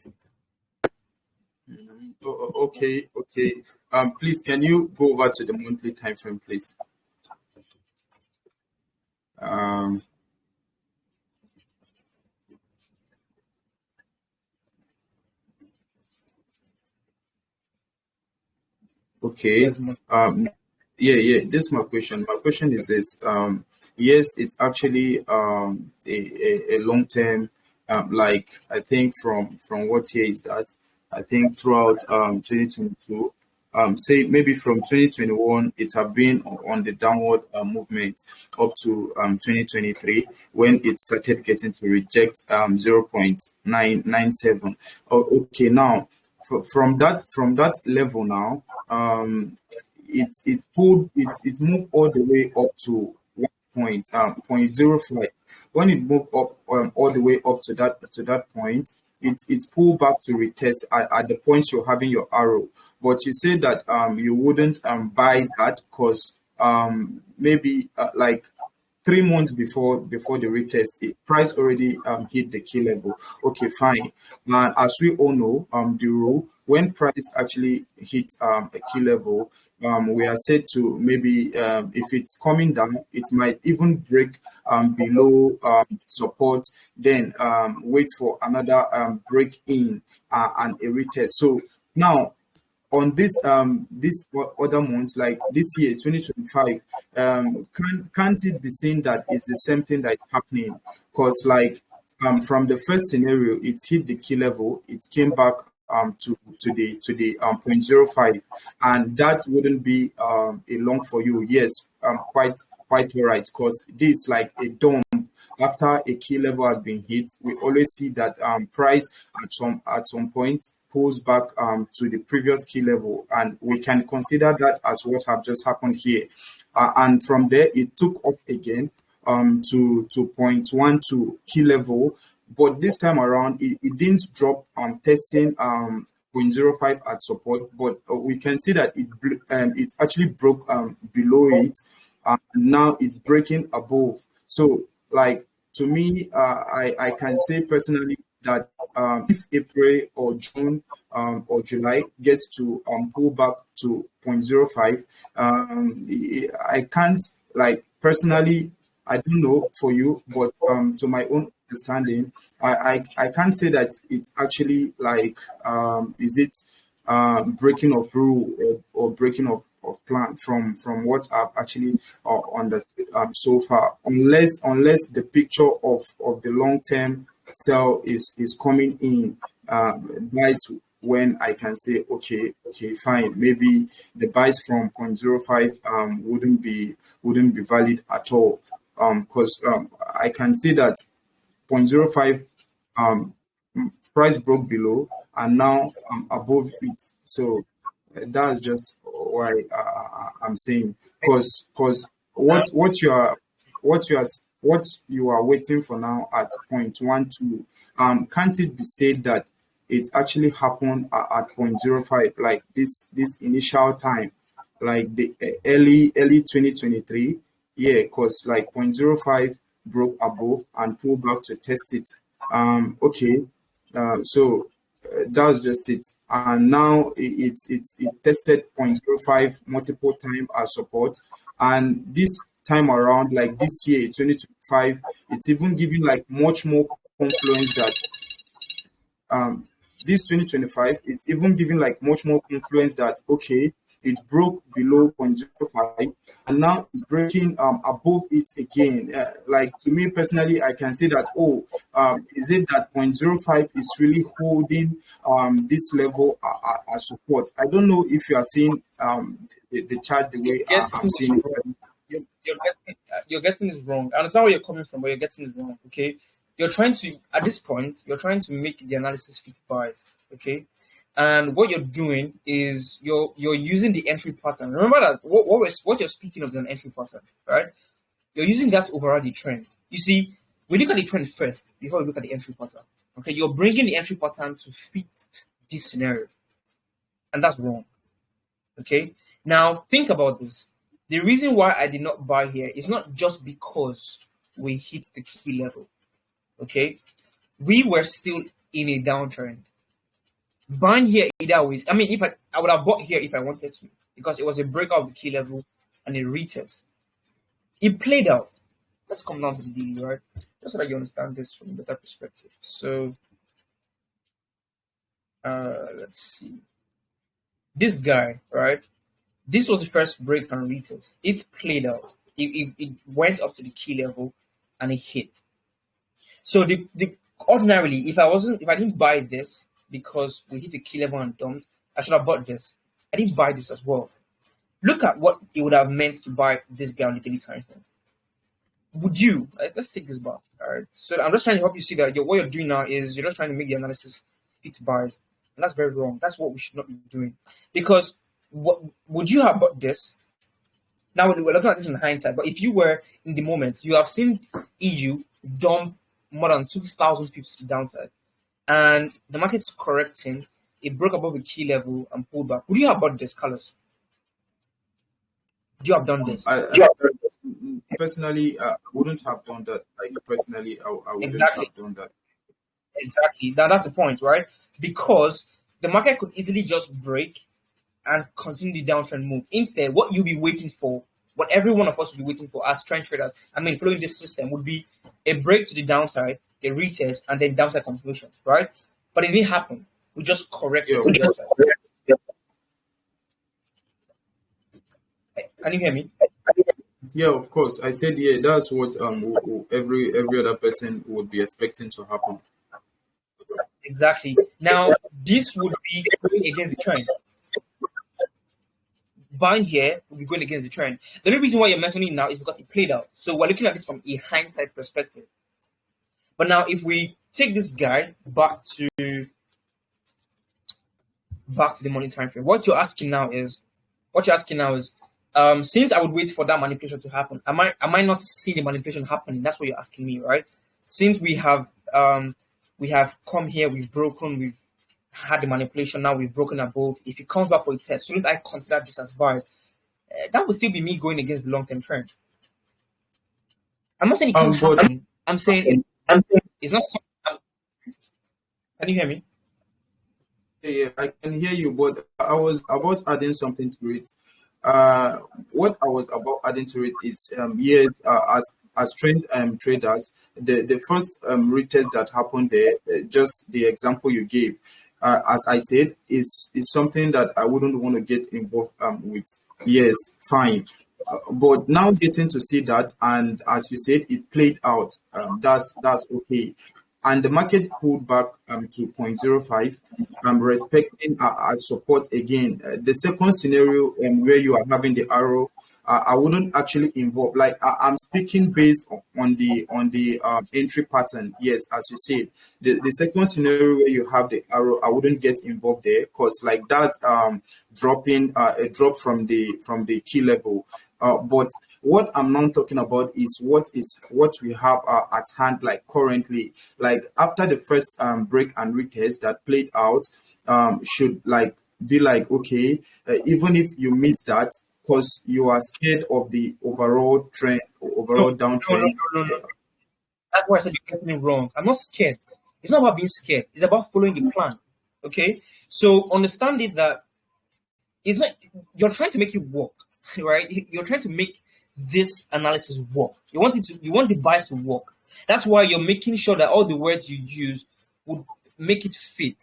Okay. Please, can you go over to the monthly time frame, please? Okay. Yeah. This is my question. My question is this. Yes, it's actually a long term. Like, I think from what here is that I think throughout 2022, say maybe from 2021, it have been on the downward movement up to 2023, when it started getting to reject 0.997. Okay, now from that level now, it moved all the way up to 0.05. When it moved up all the way up to that point, it's pulled back to retest at the point you're having your arrow. But you say that you wouldn't buy that, because maybe like 3 months before the retest, price already hit the key level. Okay, fine. And as we all know, the rule, when price actually hit a key level, we are said to maybe if it's coming down, it might even break below support, then wait for another break in and a retest. So now, on this other months, like this year 2025, can't it be seen that it's the same thing that is happening? Because like from the first scenario, it hit the key level, it came back to the 0.05, and that wouldn't be a long for you. Yes, quite all right, because this like a dome after a key level has been hit. We always see that price at some point pulls back to the previous key level, and we can consider that as what have just happened here. And from there, it took off again to 0.12 key level, but this time around, it didn't drop testing 0.05 at support, but we can see that it actually broke below it, and now it's breaking above. So, like, to me, I can say personally that if April or June or July gets to pull back to 0.05, I can't, like, personally, I don't know for you, but to my own understanding, I can't say that it's actually like is it breaking of rule or breaking of plan from what I've actually understood so far, unless the picture of the long term sell is coming in. That's when I can say okay, fine, maybe the buys from 0.05 wouldn't be valid at all, because I can see that 0.05 um, price broke below and now above it. So that's just why I'm saying, because what you are waiting for now at 0.12, can't it be said that it actually happened at 0.05, like this initial time, like the early 2023? Yeah, because like 0.05 broke above and pulled back to test it. Okay, so that's just it. And now it tested 0.05 multiple times as support, and this time around, like this year 2025, it's even giving like much more confluence that um this 2025 is even giving like much more influence that okay, it broke below 0.05 and now it's breaking above it again. Like, to me personally, I can say that, oh, is it that 0.05 is really holding this level as support? I don't know if you are seeing the chart the way You're I'm getting this seeing wrong. it. You're getting this wrong. I understand where you're coming from, but you're getting this wrong. Okay, you're trying to at this point you're trying to make the analysis fit bias. Okay, and what you're doing is you're using the entry pattern. Remember that what you're speaking of is an entry pattern, right? You're using that to override the trend. You see, we look at the trend first before we look at the entry pattern. Okay, you're bringing the entry pattern to fit this scenario, and that's wrong. Okay, now think about this. The reason why I did not buy here is not just because we hit the key level. Okay, we were still in a downtrend. Buying here either ways. I mean, if I would have bought here if I wanted to, because it was a breakout of the key level and a retest. It played out. Let's come down to the daily, right? Just so that you understand this from a better perspective. So let's see. This guy, right? This was the first break and retest. It played out. It went up to the key level and it hit. So the ordinarily, if I didn't buy this because we hit the key level and dumped, I should have bought this. I didn't buy this as well. Look at what it would have meant to buy this guy on the daily time frame. Would you? Let's take this back. All right. So I'm just trying to help you see that what you're doing now is you're just trying to make the analysis fit buys, and that's very wrong. That's what we should not be doing. Because what would you have bought this? Now we're looking at this in hindsight, but if you were in the moment, you have seen EU dump more than 2,000 pips to the downside, and the market's correcting. It broke above the key level and pulled back. Would you have bought this, Carlos? Would you have done this? Personally, I wouldn't have done that. Like, personally, I wouldn't Exactly. have done that. Exactly. That's the point, right? Because the market could easily just break and continue the downtrend move. Instead, what you'll be waiting for, what every one of us will be waiting for as trend traders, following this system, would be a break to the downside, a retest, and then downside confirmation, right? But it didn't happen. We just corrected to the downside. Can you hear me? Yeah, of course. I said, yeah, that's what every other person would be expecting to happen. Exactly. Now, this would be going against the trend. Buying here will be going against the trend. The only reason why you're mentioning it now is because it played out. So we're looking at this from a hindsight perspective. But now, if we take this guy back to the money time frame, what you're asking now is, since I would wait for that manipulation to happen, am I not seeing the manipulation happening? That's what you're asking me, right? Since we have come here, we've broken, we've had the manipulation, now we've broken above. If it comes back for a test, shouldn't I consider this as buyers? that would still be me going against the long-term trend. I'm not saying it can't But happen. I'm saying it's not. Can you hear me? yeah, I can hear you, but I was about adding something to it. What I was about adding to it is, yes, as traders, the first retest that happened there, just the example you gave, as I said, is something that I wouldn't want to get involved with. Yes, fine. But now getting to see that, and as you said, it played out. That's okay. And the market pulled back to zero point zero 0.05, respecting our support again. The second scenario where you are having the arrow, I wouldn't actually involve. Like I'm speaking based on the entry pattern. Yes, as you said, the second scenario where you have the arrow, I wouldn't get involved there because like that's dropping a drop from the key level. But what I'm not talking about is what we have at hand, like currently, like after the first break and retest that played out, should like be like okay, even if you miss that, because you are scared of the overall trend, No, overall no, no, downtrend. no, no, no. That's why I said you're getting it wrong. I'm not scared. It's not about being scared. It's about following the plan. Okay. So understand it that it's not. You're trying to make it work, right? You're trying to make this analysis work. You want it to. You want the bias to work. That's why you're making sure that all the words you use would make it fit.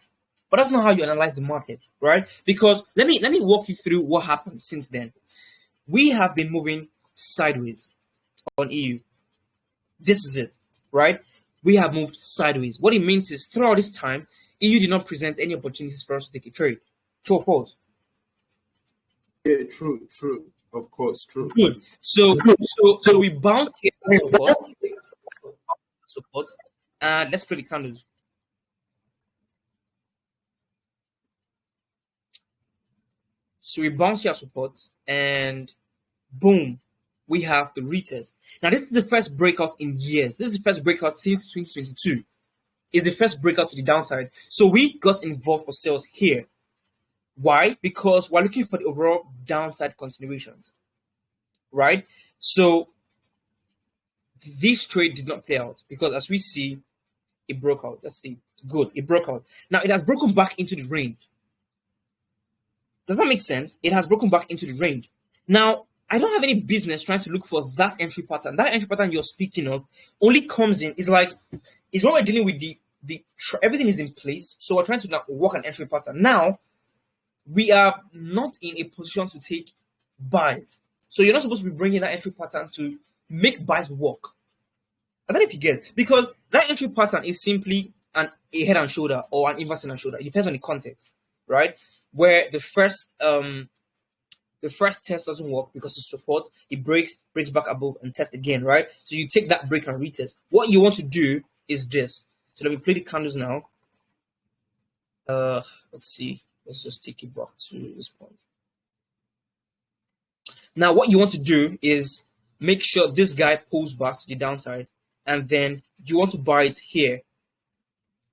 But that's not how you analyze the market, right? Because let me walk you through what happened since then. We have been moving sideways on EU. This is it, right? We have moved sideways. What it means is throughout this time, EU did not present any opportunities for us to take a trade. True or false? Yeah, true, of course, true. Good. So we bounced here support. And let's play the candles. So we bounce here support and boom, we have the retest. Now this is the first breakout in years. This is the first breakout since 2022. It's the first breakout to the downside. So we got involved for sales here. Why? Because we're looking for the overall downside continuations, right? So this trade did not play out because as we see, it broke out. Let's see. Good. It broke out. Now it has broken back into the range. Does that make sense? It has broken back into the range. Now, I don't have any business trying to look for that entry pattern. That entry pattern you're speaking of only comes in. It's like it's when we're dealing with the everything is in place. So we're trying to now work an entry pattern. Now we are not in a position to take buys. So you're not supposed to be bringing that entry pattern to make buys work. I don't know if you get it. Because that entry pattern is simply a head and shoulder or an inverse head and shoulder. It depends on the context, right? Where the first test doesn't work because of support, it breaks back above and test again, right? So you take that break and retest. What you want to do is this. So let me play the candles now. Let's see. Let's just take it back to this point. Now, what you want to do is make sure this guy pulls back to the downside, and then you want to buy it here,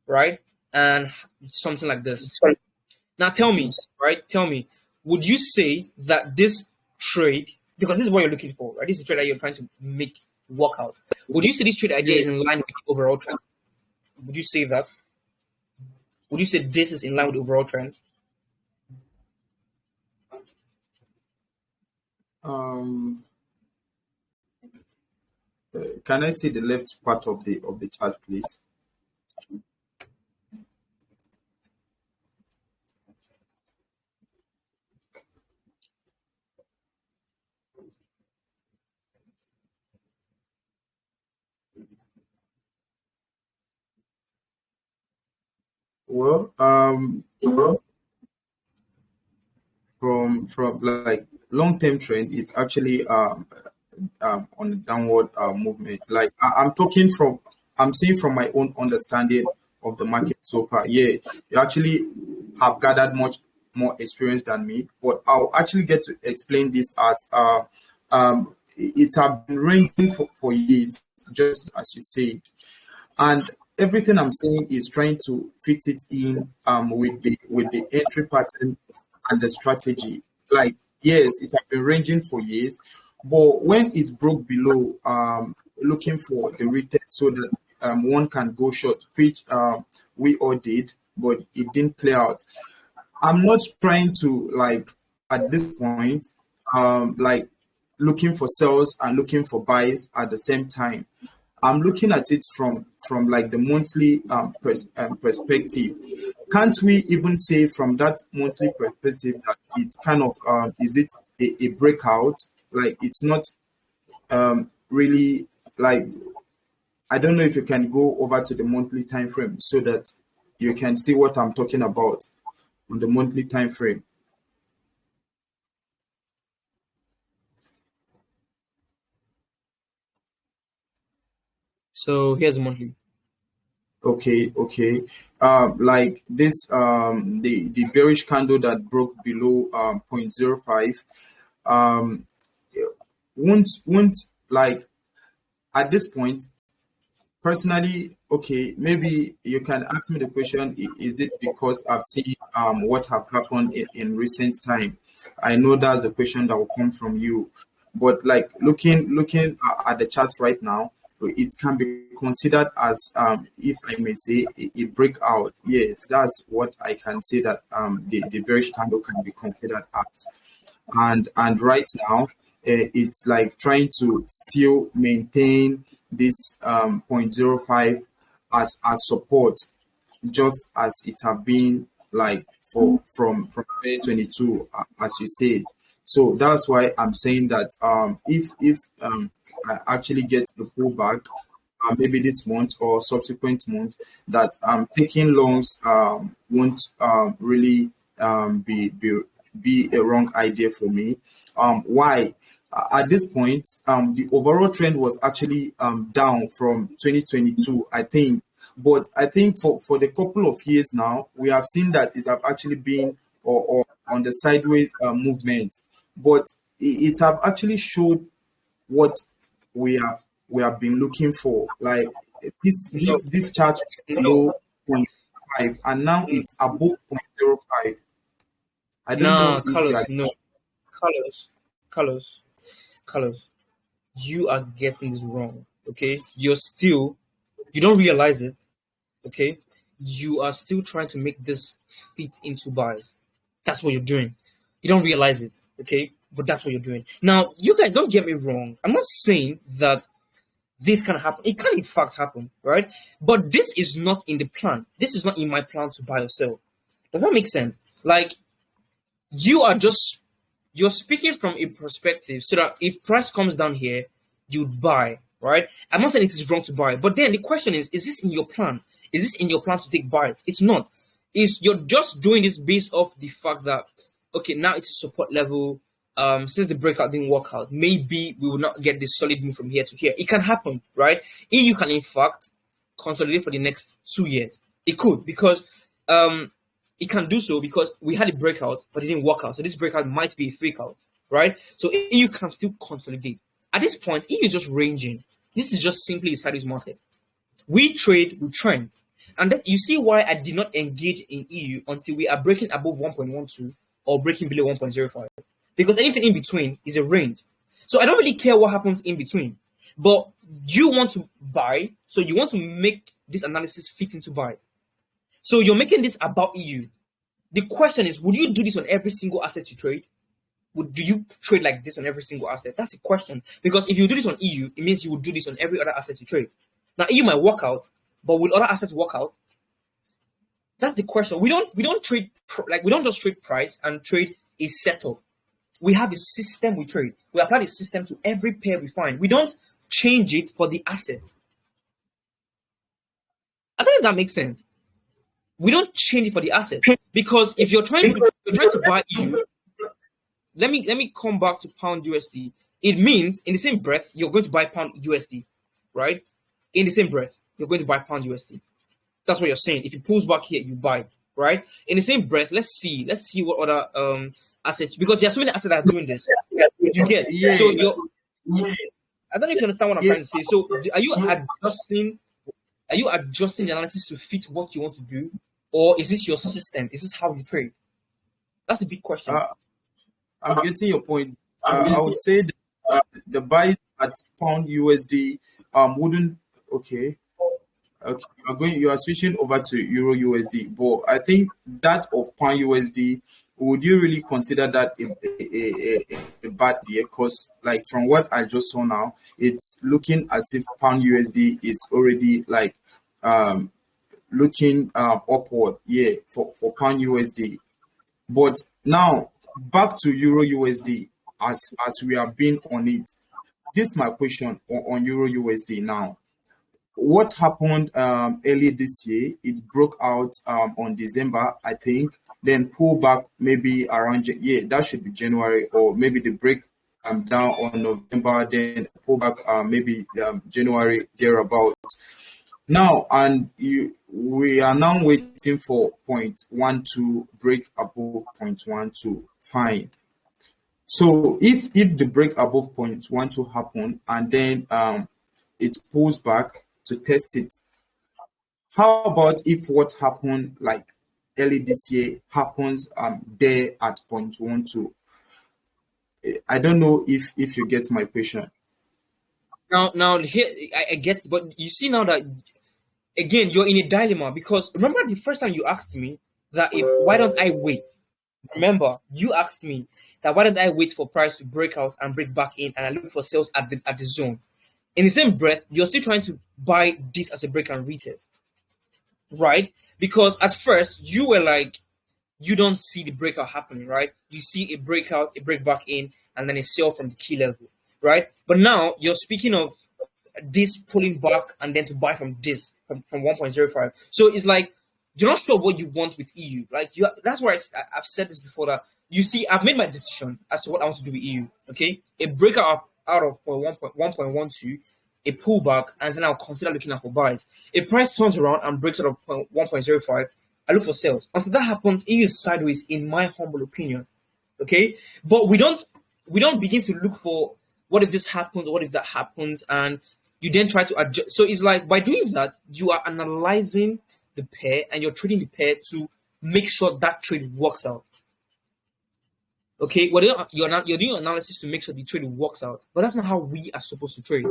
right? And something like this. Now, tell me, right? Tell me, would you say that this trade, because this is what you're looking for, right? This is the trade that you're trying to make work out. Would you say this trade idea is in line with the overall trend? Would you say that? Would you say this is in line with the overall trend? Can I see the left part of the chart, please? Well, from like long-term trend, it's actually on a downward movement. Like I'm saying from my own understanding of the market so far. Yeah, you actually have gathered much more experience than me, but I'll actually get to explain this as it has been ranging for years, just as you said, and everything I'm saying is trying to fit it in with the entry pattern and the strategy. Like yes, it has been ranging for years. But when it broke below, looking for the retest so that one can go short, which we all did, but it didn't play out. I'm not trying to like at this point, like looking for sells and looking for buys at the same time. I'm looking at it from like the monthly perspective. Can't we even say from that monthly perspective that it kind of is it a breakout? Like it's not really like I don't know if you can go over to the monthly time frame so that you can see what I'm talking about on the monthly time frame. So here's monthly. Okay. Like this, the bearish candle that broke below 0.05, won't like at this point. Personally, okay, maybe you can ask me the question: is it because I've seen what have happened in recent time? I know that's the question that will come from you, but like looking at the charts right now, it can be considered as, if I may say, a breakout. Yes, that's what I can say that the bearish candle can be considered as. And right now, it's like trying to still maintain this 0.05 as support, just as it have been like from 2022, as you said. So that's why I'm saying that if I actually get the pullback, maybe this month or subsequent month, that taking longs won't really be a wrong idea for me. Why? At this point, the overall trend was actually down from 2022, I think. But I think for the couple of years now, we have seen that it have actually been or on the sideways movement. But it have actually showed what we have been looking for. Like this chart No, below 0.5, and now it's above 0.05. I don't no, know if you are. Carlos, no, Carlos, Carlos, Carlos, you are getting this wrong. Okay, you don't realize it. Okay, you are still trying to make this fit into buys. That's what you're doing. You don't realize it. Okay, but that's what you're doing. Now, you guys don't get me wrong. I'm not saying that this can happen. It can in fact happen, right? But this is not in the plan. This is not in my plan to buy or sell. Does that make sense? Like you are just you're speaking from a perspective so that if price comes down here, you'd buy, right? I'm not saying it is wrong to buy, but then the question is this in your plan? Is this in your plan to take buys? It's not. Is you're just doing this based off the fact that okay, now it's a support level. Since the breakout didn't work out, maybe we will not get this solid move from here to here. It can happen, right? If you can in fact consolidate for the next 2 years, it could because it can do so because we had a breakout, but it didn't work out. So this breakout might be a fake out, right? So you can still consolidate. At this point, EU is just ranging. This is just simply a sideways market. We trade with trends. And then you see why I did not engage in EU until we are breaking above 1.12 or breaking below 1.05. Because anything in between is a range. So I don't really care what happens in between. But you want to buy, so you want to make this analysis fit into buys. So you're making this about EU. The question is, would you do this on every single asset you trade? Do you trade like this on every single asset? That's the question. Because if you do this on EU, it means you would do this on every other asset you trade. Now EU might work out, but will other assets work out? That's the question. We don't trade we don't just trade price and trade a setup. We have a system we trade. We apply the system to every pair we find. We don't change it for the asset. I don't know if that makes sense. We don't change it for the asset because if you're trying to buy EU, let me come back to pound USD. It means in the same breath you're going to buy pound USD, right? In the same breath you're going to buy pound USD. That's what you're saying. If it pulls back here, you buy it, right? In the same breath, let's see what other assets, because there are so many assets that are doing this. You get so I don't know if you understand what I'm trying to say. So are you adjusting the analysis to fit what you want to do, or is this your system? Is this how you trade? That's a big question. I'm getting your point. I would say that the buy at pound USD wouldn't. Okay. Okay, you are switching over to Euro USD, but I think that of pound USD, would you really consider that a bad year? Because like from what I just saw now, it's looking as if pound USD is already like um looking upward, yeah, for pound USD. But now back to Euro USD, as we have been on it. This is my question on Euro USD now. What happened early this year? It broke out on December, I think, then pull back maybe around yeah, that should be January, or maybe the break down on November, then pull back maybe January thereabout. Now, and we are now waiting for 0.12 break above 0.12. Fine. So if the break above 0.12 happen and then it pulls back to test it, how about if what happened like early this year happens there at 0.12? I don't know if you get my question. Now here I get, but you see now that again you're in a dilemma, because remember the first time you asked me that if why don't I wait? Remember you asked me that why don't I wait for price to break out and break back in, and I look for sales at the zone. In the same breath, you're still trying to buy this as a break and retest, right? Because at first you were like, you don't see the breakout happening, right? You see a breakout, a break back in, and then a sell from the key level, right? But now you're speaking of this pulling back and then to buy from this from 1.05. So it's like you're not sure what you want with EU. Like that's why I've said this before, that you see I've made my decision as to what I want to do with EU. Okay, a breakout out of 1.12, a pullback, and then I'll consider looking at for buys. If price turns around and breaks out of 1.05, I look for sales. Until that happens, EU is sideways, in my humble opinion. Okay, but we don't begin to look for what if this happens or what if that happens, and you then try to adjust. So it's like by doing that, you are analyzing the pair and you're trading the pair to make sure that trade works out. Okay, well, you're doing analysis to make sure the trade works out, but that's not how we are supposed to trade,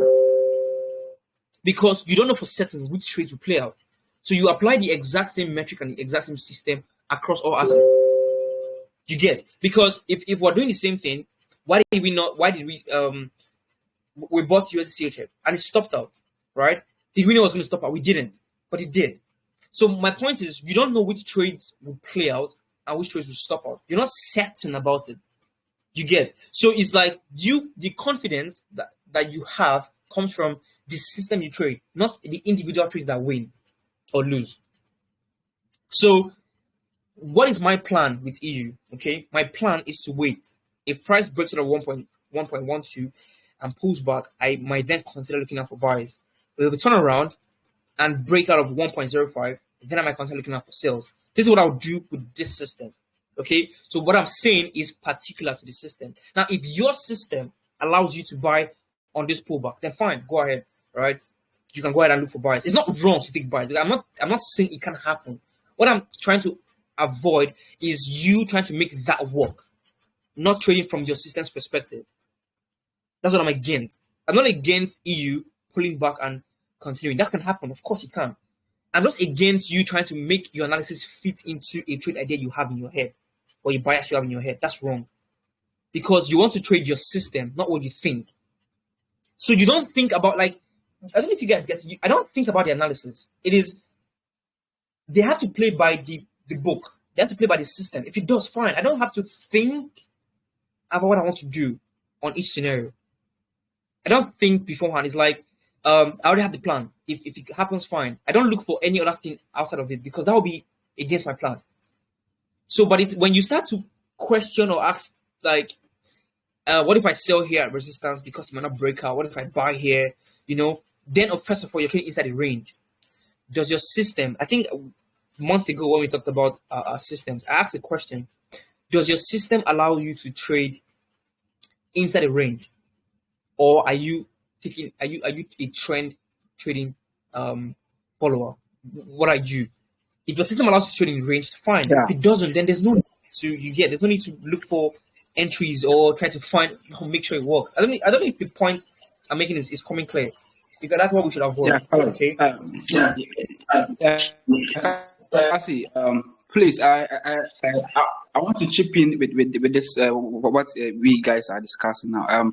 because you don't know for certain which trade will play out. So you apply the exact same metric and the exact same system across all assets. You get, because if we're doing the same thing, why did we bought USCHF and it stopped out, right? Did we know it was going to stop out? We didn't, but it did. So my point is, you don't know which trades will play out and which trades will stop out. You're not certain about it. You get, so it's like the confidence that you have comes from the system you trade, not the individual trades that win or lose. So what is my plan with EU? Okay, my plan is to wait. If price breaks out of 1.12 and pulls back, I might then consider looking out for buys. But if we turn around and break out of 1.05, then I might consider looking out for sales. This is what I'll do with this system. Okay, so what I'm saying is particular to the system. Now, if your system allows you to buy on this pullback, then fine, go ahead. Right? You can go ahead and look for buys. It's not wrong to take buys. I'm not saying it can happen. What I'm trying to avoid is you trying to make that work, not trading from your system's perspective. That's what I'm against. I'm not against EU pulling back and continuing. That can happen. Of course it can. I'm just against you trying to make your analysis fit into a trade idea you have in your head or a bias you have in your head. That's wrong. Because you want to trade your system, not what you think. So you don't think about, like, I don't know if you guys get it. I don't think about the analysis. It is, they have to play by the book. They have to play by the system. If it does, fine. I don't have to think about what I want to do on each scenario. I don't think beforehand. It's like, I already have the plan. If it happens, fine. I don't look for any other thing outside of it, because that will be against my plan. So, but when you start to question or ask, like, what if I sell here at resistance because it might not break out? What if I buy here? Then first of all, you're trading inside the range. Does your system, I think months ago when we talked about our systems, I asked a question: does your system allow you to trade inside the range, or are you a trend trading follower? What are you? If your system allows you to trade in range, fine. Yeah. If it doesn't, then there's no need to look for entries or try to find make sure it works. I don't know if the point I'm making is coming clear, because that's what we should avoid. Yeah, Carlos. Okay. Yeah, Cassie, please, I want to chip in with this what we guys are discussing now.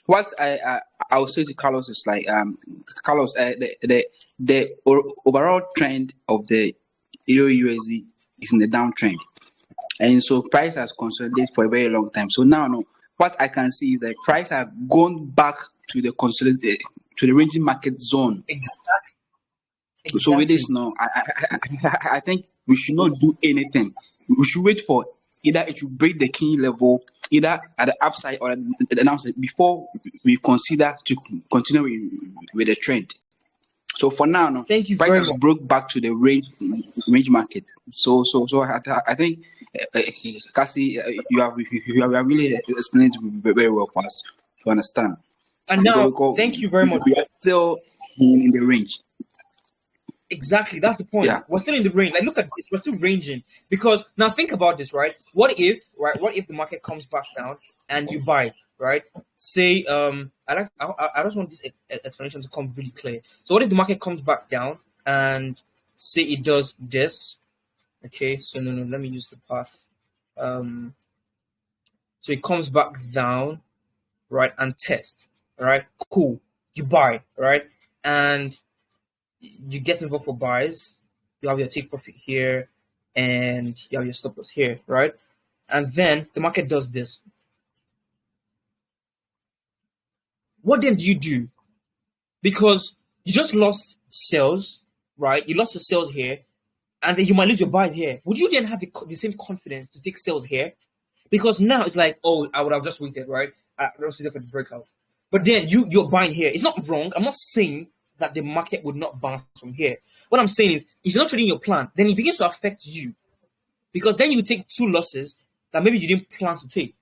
What I would say to Carlos is like, Carlos, the overall trend of the Euro USD is in the downtrend, and so price has consolidated for a very long time. So now, no, what I can see is that price have gone back to the consolidated to the ranging market zone. Exactly. So with this now, I think we should not do anything. We should wait for either it should break the key level, either at the upside or at the downside, before we consider to continue with the trend. So for now, no, Thank you price very has much. broke back to the range market. So I think, Cassie, you have really explained it very well for us to understand. And now, thank you very much. We are still in the range. Exactly, that's the point. Yeah. We're still in the range. Like, look at this. We're still ranging, because now think about this, right? What if the market comes back down and you buy it, right? Say, I just want this explanation to come really clear. So, what if the market comes back down and say it does this? Okay, so no, let me use the path. So it comes back down, right, and test, right? Cool. You buy, right, and you get involved for buys. You have your take profit here, and you have your stop loss here, right? And then the market does this. What then do you do? Because you just lost sales, right? You lost the sales here, and then you might lose your buys here. Would you then have the same confidence to take sales here? Because now it's like, oh, I would have just waited, right? I just waited for the breakout. But then you're buying here. It's not wrong. I'm not saying that the market would not bounce from here. What I'm saying is, if you're not trading your plan, then it begins to affect you, because then you take two losses that maybe you didn't plan to take.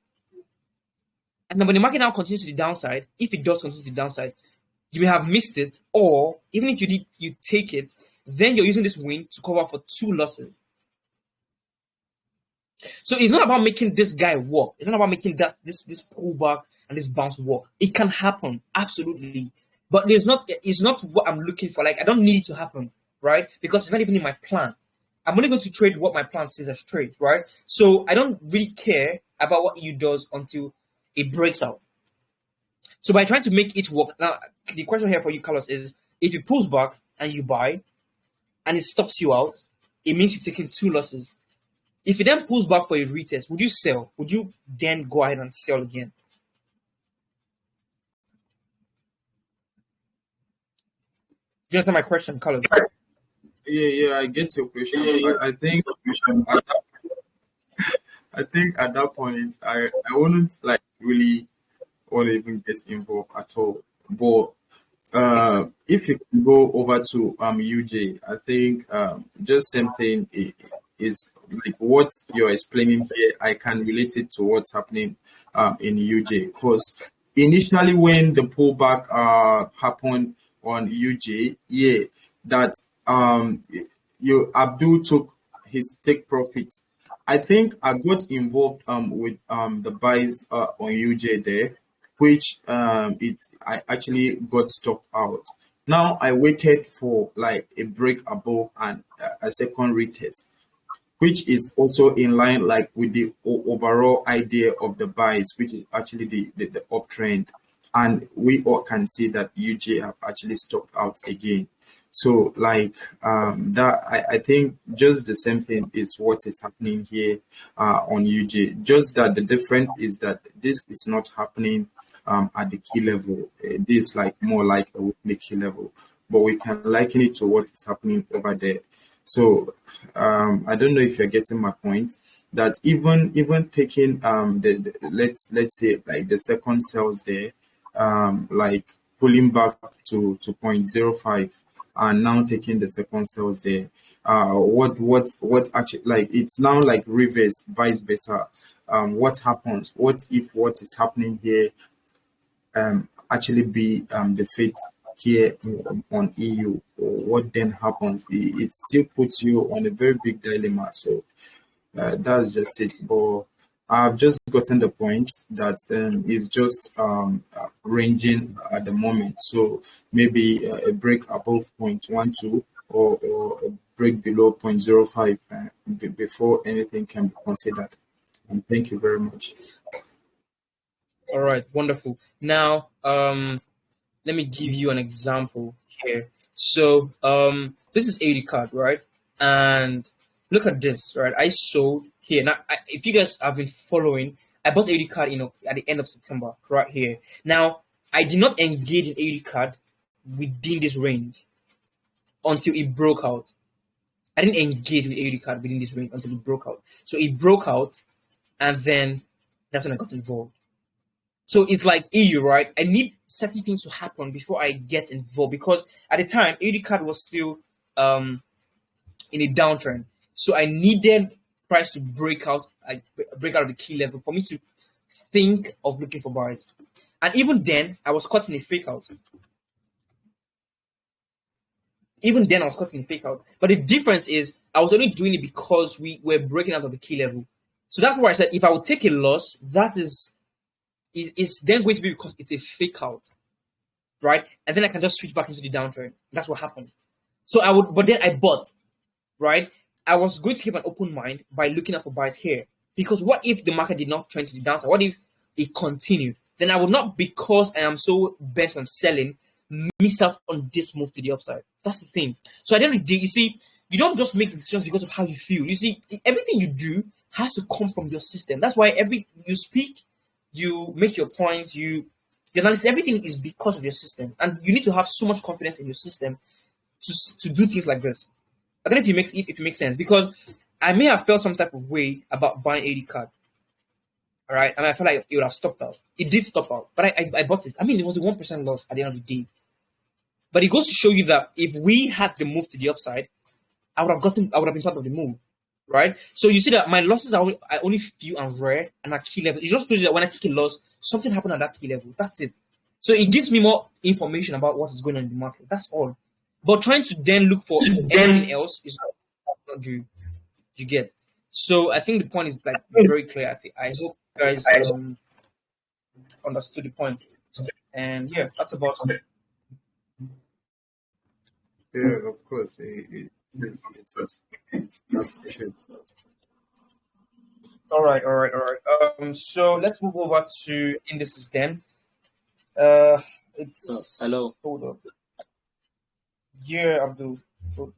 And then when the market now continues to the downside, if it does continue to the downside, you may have missed it, or even if you take it, then you're using this win to cover for two losses. So it's not about making this guy work. It's not about making this pullback and this bounce work. It can happen, absolutely. But it's not what I'm looking for. Like, I don't need it to happen, right? Because it's not even in my plan. I'm only going to trade what my plan says as trade, right? So I don't really care about what EU does until it breaks out. So by trying to make it work, now the question here for you, Carlos, is if it pulls back and you buy and it stops you out, it means you've taken two losses. If it then pulls back for a retest, would you sell? Would you then go ahead and sell again? Do you understand my question, Carlos? Yeah, I get your question. I think at that point, I wouldn't like really want to even get involved at all. But if you go over to UJ, I think just same thing is like what you're explaining here. I can relate it to what's happening in UJ, because initially when the pullback happened on UJ, that Abdul took his take profit. I think I got involved with the buys on UJ there, which I actually got stopped out. Now I waited for like a break above and a second retest, which is also in line like with the overall idea of the buys, which is actually the uptrend. And we all can see that UJ have actually stopped out again. So like that, I think just the same thing is what is happening here on UJ. Just that the difference is that this is not happening at the key level. This is like more like a weekly key level, but we can liken it to what is happening over there. So I don't know if you're getting my point. That even taking let's say like the second cells there, like pulling back to 0.05 and now taking the second cells there. What actually, like, it's now like reverse, vice versa. What happens? What if what is happening here actually be the fate here on EU? What then happens? It still puts you on a very big dilemma. So that's just it. But I've just gotten the point that it's just ranging at the moment. So maybe a break above 0.12 or a break below 0.05 before anything can be considered. And thank you very much. All right, wonderful. Now, let me give you an example here. So, this is 80 card, right? And look at this, right? I sold here. Now, if you guys have been following, I bought 80 card, at the end of September, right here. Now, I did not engage in 80 card within this range until it broke out. I didn't engage with 80 card within this range until it broke out. So it broke out, and then that's when I got involved. So it's like EU, right? I need certain things to happen before I get involved because at the time, 80 card was still in a downtrend. So I needed price to break out, like break out of the key level for me to think of looking for buys. And even then, I was caught in a fake out. Even then, I was caught in a fake out. But the difference is, I was only doing it because we were breaking out of the key level. So that's why I said if I would take a loss, that is then going to be because it's a fake out, right? And then I can just switch back into the downtrend. That's what happened. So I would, but then I bought, right? I was going to keep an open mind by looking out for buys here. Because what if the market did not trend to the downside? What if it continued? Then I would not, because I am so bent on selling, miss out on this move to the upside. That's the thing. So at the end of the day, you see, you don't just make decisions because of how you feel. You see, everything you do has to come from your system. That's why you speak, you make your points, you analyze, everything is because of your system. And you need to have so much confidence in your system to do things like this. I don't know if it makes sense, because I may have felt some type of way about buying 80 card. All right, and I felt like it would have stopped out. It did stop out, but I bought it. I mean, it was a 1% loss at the end of the day. But it goes to show you that if we had the move to the upside, I would have been part of the move, right? So you see that my losses are only few and rare and at key level. It just shows you that when I take a loss, something happened at that key level. That's it. So it gives me more information about what is going on in the market. That's all. But trying to then look for anything else is not due. You get. So I think the point is like very clear. I hope you guys understood the point. And yeah, that's about it. Yeah, of course. It was. That's true. All right, all right, all right. So let's move over to indices then. It's Hello. hold up. Yeah, Abdul. So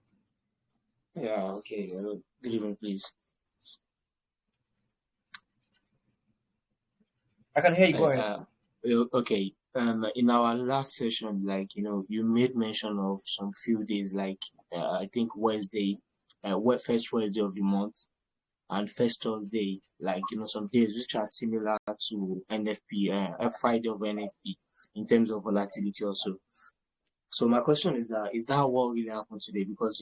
Yeah, okay. Hello. Good evening, please. I can hear you. Go Right, ahead. okay. In our last session, like, you made mention of some few days, like, I think Wednesday, first Wednesday of the month, and first Thursday, like, some days which are similar to NFP, Friday of NFP in terms of volatility also. So my question is that what really happened today? Because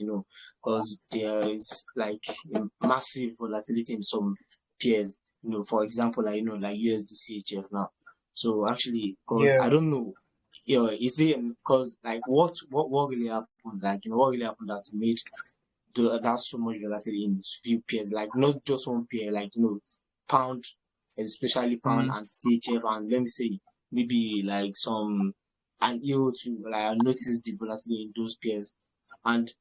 because there is like a massive volatility in some pairs. For example, like like USD now. So actually, because I Yeah. don't know, is it because like what really happened? Like what really happened that made that so much volatility in few pairs? Like not just one pair, like pound, especially pound Mm, and CHF, and let me say maybe like some and EO too. Like I noticed the volatility in those pairs, and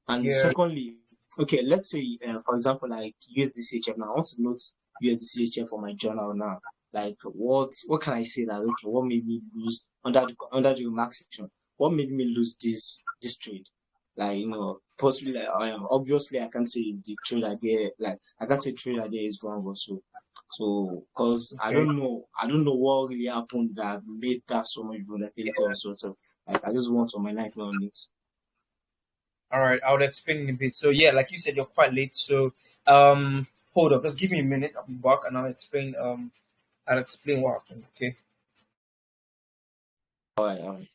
yeah. secondly, okay, let's say for example like USD now. I want to note USD for my journal now. Like what can I say that okay? What made me lose under the remark section? What made me lose this trade? Like possibly like obviously I can't say the trade idea like I can't say trade idea is wrong also. So, cause Okay. I don't know what really happened that made that so much volatility also. So, like, I just want some enlightenment on it. All right. I'll explain in a bit. So yeah, like you said, you're quite late. So hold up. Just give me a minute. I'll be back and I'll explain what happened. Okay. All right, all right.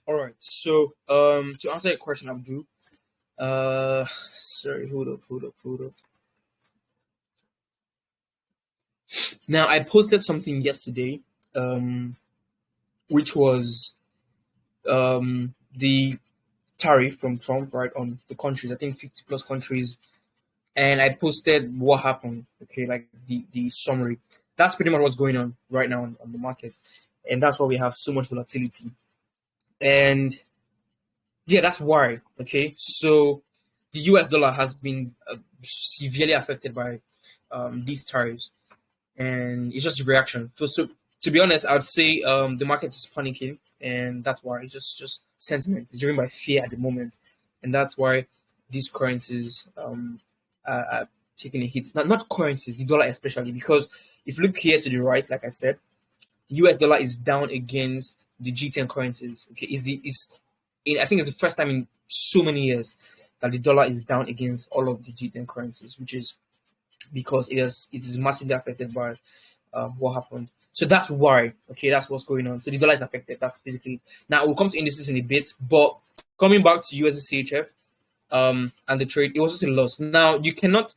All right. So to answer your question, Abdul. Sorry, hold up. Now I posted something yesterday, which was the tariff from Trump, right, on the countries. I think 50 plus countries, and I posted what happened. Okay, like the summary. That's pretty much what's going on right now on the market, and that's why we have so much volatility. And yeah, that's why. Okay, so the U.S. dollar has been severely affected by these tariffs, and it's just a reaction. So to be honest, I'd say the market is panicking, and that's why it's just sentiment. It's driven by fear at the moment, and that's why these currencies are taking a hit. Not currencies, the dollar especially, because if you look here to the right, like I said, the US dollar is down against the G10 currencies. Okay, I think it's the first time in so many years that the dollar is down against all of the G10 currencies, which is because it is massively affected by what happened. So that's why. Okay, that's what's going on. So the dollar is affected. That's basically it. Now we'll come to indices in a bit, but coming back to USDCHF and the trade, it was just a loss. Now you cannot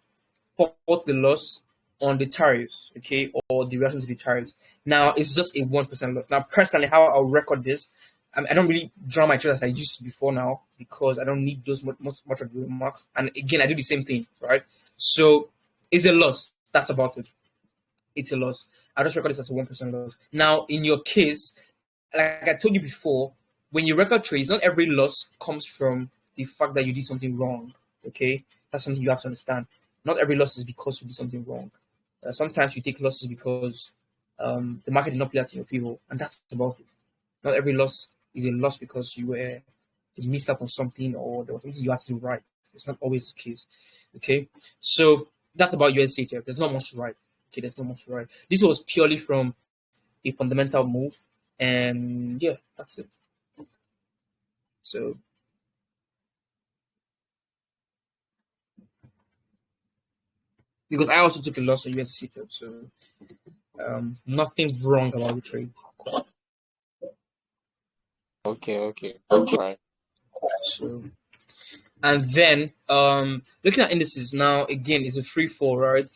fault the loss on the tariffs, okay, or the reaction to the tariffs. Now it's just a 1% loss. Now personally, how I'll record this, I don't really draw my trade as I used to before now because I don't need those much of the remarks. And again, I do the same thing, right? So it's a loss. That's about it. It's a loss. I just record this as a 1% loss. Now, in your case, like I told you before, when you record trades, not every loss comes from the fact that you did something wrong. Okay, that's something you have to understand. Not every loss is because you did something wrong. Sometimes you take losses because the market did not play out in your favor, and that's about it. Not every loss is a loss because you missed out on something or there was something you had to do right. It's not always the case. Okay, so that's about USDCHF. There's not much to write. Okay, there's not much to write. This was purely from a fundamental move, and yeah, that's it. So because I also took a loss on USDCHF, so nothing wrong about the trade. Okay. Right. So and then looking at indices now again is a free fall, right?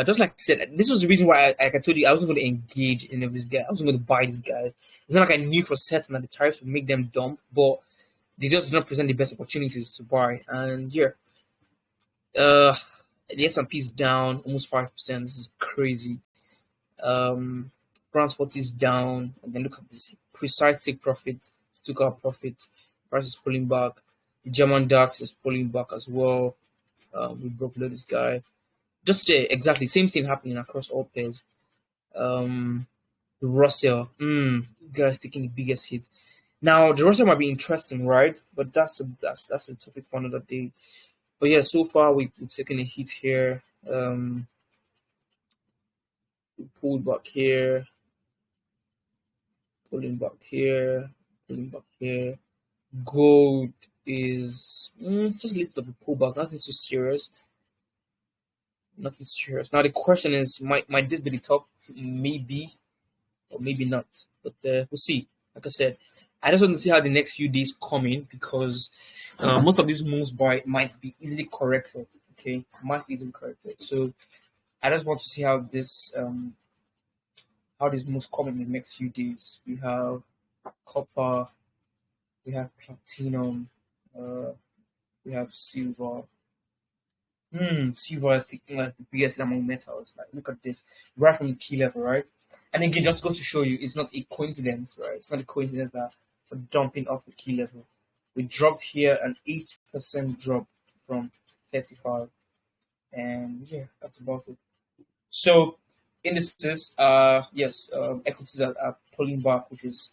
Just like I said, this was the reason why like I told you I wasn't going to engage in any of this guy. I wasn't going to buy these guys. It's not like I knew for certain that the tariffs would make them dump, but they just did not present the best opportunities to buy. And yeah, the S&P is down almost 5%. This is crazy. France 40 is down, and then look at this precise take profit, took our profit. Price is pulling back. The German DAX is pulling back as well. We broke below this guy. Just exactly same thing happening across all pairs. The Russell, this guy's taking the biggest hit. Now the Russell might be interesting, right? But that's a topic for another day. But yeah, so far we've taken a hit here. We pulled back here, pulling back here, pulling back here. Gold is just a little bit pullback, nothing too serious. Nothing serious. Now the question is, might this be the top? Maybe, or maybe not. But we'll see. Like I said, I just want to see how the next few days come in because most of these moves might be easily corrected. Okay, might be easily corrected. So I just want to see how these moves come in the next few days. We have copper, we have platinum, we have silver. Silver is taking like the biggest among metals. Like, look at this, right from the key level, right? And again, just go to show you, it's not a coincidence, right? It's not a coincidence that we're dumping off the key level. We dropped here an 8% drop from 35, and yeah, that's about it. So indices, yes, equities are pulling back, which is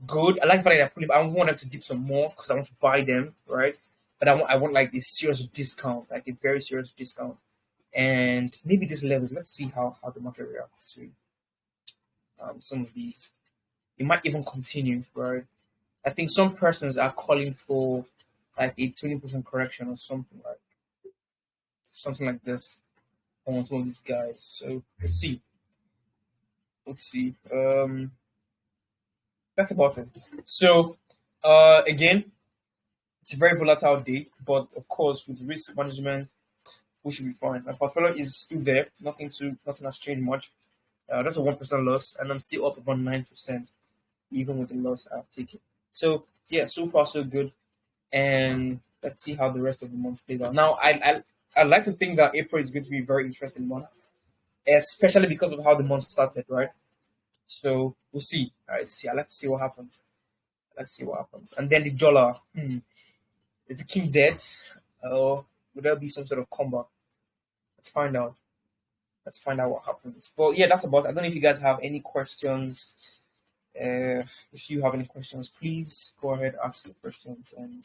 good. I like the fact that they're pulling back. I want them to dip some more because I want to buy them, right? But I want like this serious discount, like a very serious discount, and maybe this levels. Let's see how the market reacts to some of these. It might even continue, right? I think some persons are calling for like a 20% correction or something like this on some of these guys. So let's see. That's about it. So Again, it's a very volatile day, but of course, with risk management, we should be fine. My portfolio is still there. Nothing has changed much. That's a 1% loss, and I'm still up about 9%, even with the loss I've taken. So yeah, so far so good. And let's see how the rest of the month plays out. Now, I like to think that April is going to be a very interesting month, especially because of how the month started, right? So we'll see. I see. I like to see what happens. Let's see what happens. And then the dollar. Is the king dead? Or will there be some sort of comeback? Let's find out. Let's find out what happens. But yeah, that's about it. I don't know if you guys have any questions. If you have any questions, please go ahead, ask your questions. And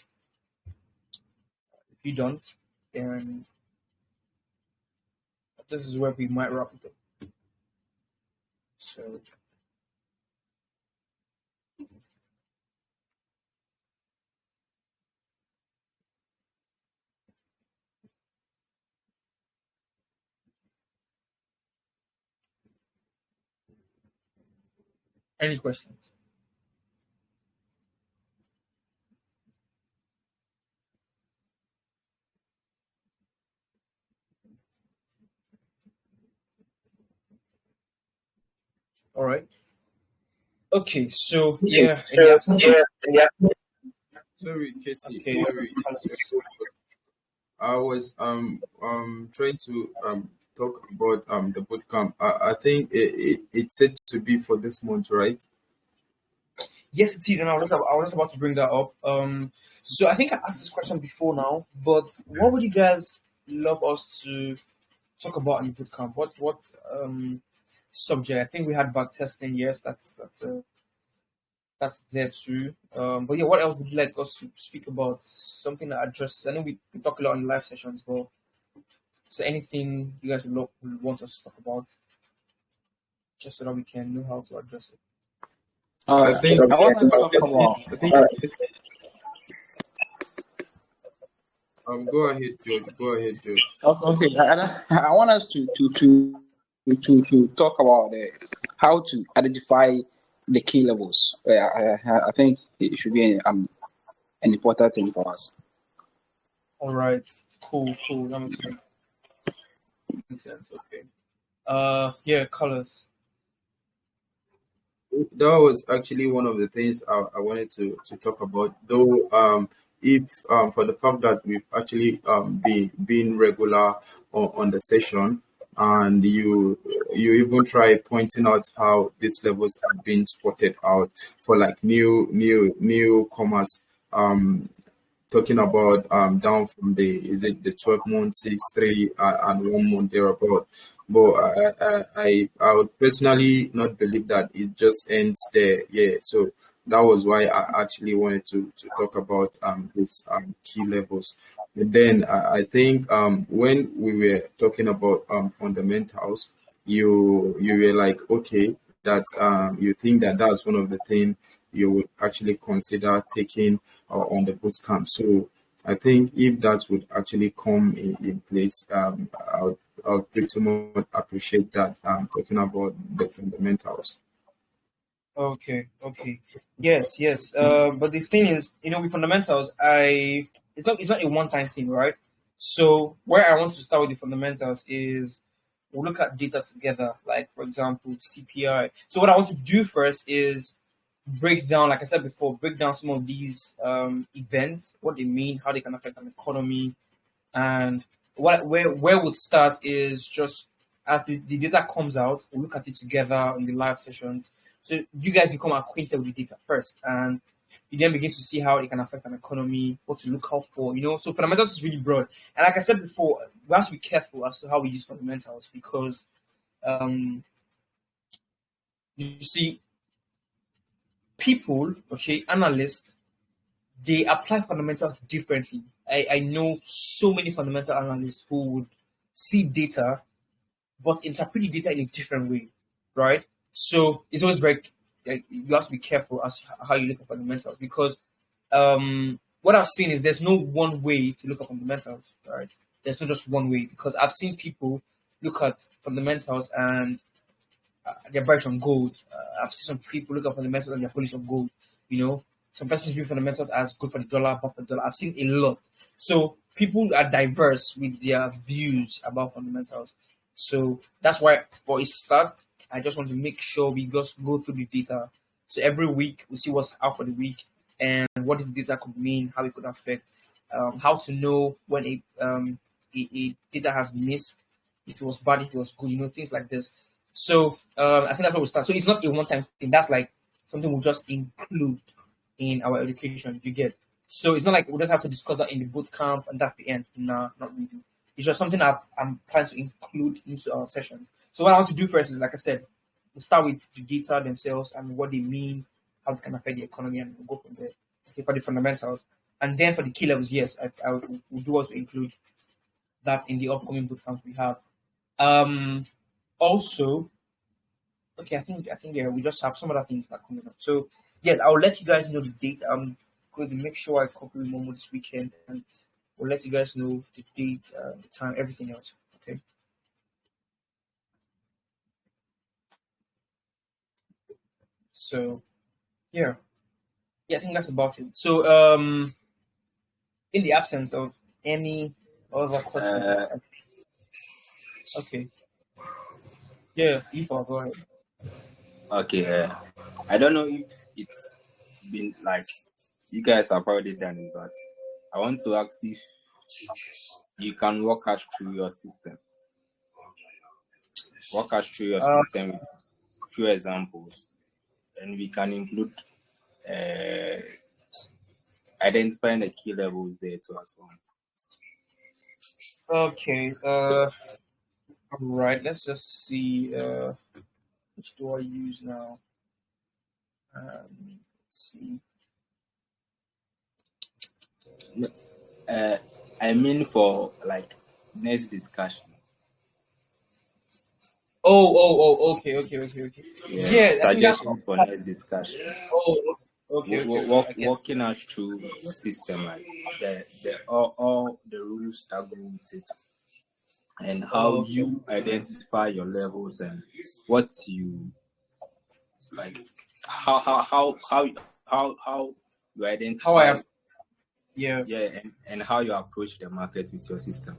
if you don't, then this is where we might wrap it up. So any questions? All right. Okay, so yeah, in the absence Sorry, Casey. okay, Sorry. I was trying to talk about the bootcamp. I think it's set to be for this month, right? yes, it is, and I was about to bring that up. So I think I asked this question before now, but what would you guys love us to talk about in bootcamp? What subject? I think we had back testing. Yes, that's there too. But yeah, what else would you like us to speak about? Something that addresses. I know we talk a lot in live sessions, but is there anything you guys would want us to talk about, just so that we can know how to address it? I think I want to talk this about. I think this go ahead, George. Go ahead, George. Okay, I want us to talk about how to identify the key levels. I think it should be an important thing for us. All right, cool. That makes sense. Makes sense. Okay. Yeah, colors. That was actually one of the things I wanted to talk about. Though, if for the fact that we've actually been regular on the session, and you even try pointing out how these levels have been spotted out for like newcomers. Talking about down from the 12 month 6 3 and 1 month thereabout. But I would personally not believe that it just ends there. Yeah, so that was why I actually wanted to talk about these key levels. But then I think when we were talking about fundamentals, you were like, okay, that you think that that's one of the things you would actually consider taking on the boot camp. So I think if that would actually come in place, I would pretty much appreciate that. Talking about the fundamentals. Okay. Yes. But the thing is, with fundamentals, it's not a one-time thing, right? So where I want to start with the fundamentals is we'll look at data together, like for example CPI. So what I want to do first is break down, like I said before, break down some of these events, what they mean, how they can affect an economy, and where we'll start is just as the data comes out, we'll look at it together in the live sessions. So you guys become acquainted with the data first, and you then begin to see how it can affect an economy, what to look out for. So fundamentals is really broad, and like I said before, we have to be careful as to how we use fundamentals because you see people, okay, analysts, they apply fundamentals differently. I know so many fundamental analysts who would see data but interpret the data in a different way, right? So it's always you have to be careful as to how you look at fundamentals because what I've seen is there's no one way to look at fundamentals, right? There's not just one way because I've seen people look at fundamentals and they're bullish on gold. I've seen some people look at fundamentals and they're bullish on gold, you know. Some persons view fundamentals as good for the dollar, bad for the dollar. I've seen a lot. So people are diverse with their views about fundamentals. So that's why, for a start, I just want to make sure we just go through the data. So every week we see what's out for the week and what this data could mean, how it could affect, how to know when a data has missed, if it was bad, if it was good, things like this. So I think that's where we start. So it's not a one-time thing. That's like something we'll just include in our education. You get. So it's not like we just have to discuss that in the boot camp and that's the end. Nah, not really. It's just something I'm trying to include into our session. So what I want to do first is, like I said, we'll start with the data themselves and what they mean, how it can affect the economy, and we'll go from there. Okay, for the fundamentals. And then for the key levels, yes, I will do want to include that in the upcoming boot camps we have. Also, okay, I think yeah, we just have some other things that are coming up. So yes, I'll let you guys know the date. I'm going to make sure I copy Momo this weekend, and we'll let you guys know the date, the time, everything else. Okay. So yeah, I think that's about it. So in the absence of any other questions, okay, yeah, Eva, go ahead. Okay, I don't know if it's been like you guys have already done it, but I want to ask if you can walk us through your system. Walk us through your Uh, system with few examples, and we can include identifying the key levels there too as well. okay. All right. Let's just see. Which do I use now? Let's see. I mean for like next discussion. Okay. Yeah, Yeah, I think that's. suggestions for next discussion. Oh, okay. I guess. Walking us through your system, like all the rules that go with it, and how Oh, okay. you identify your levels and what you like, how you How I identify, have. Yeah. yeah, and how you approach the market with your system.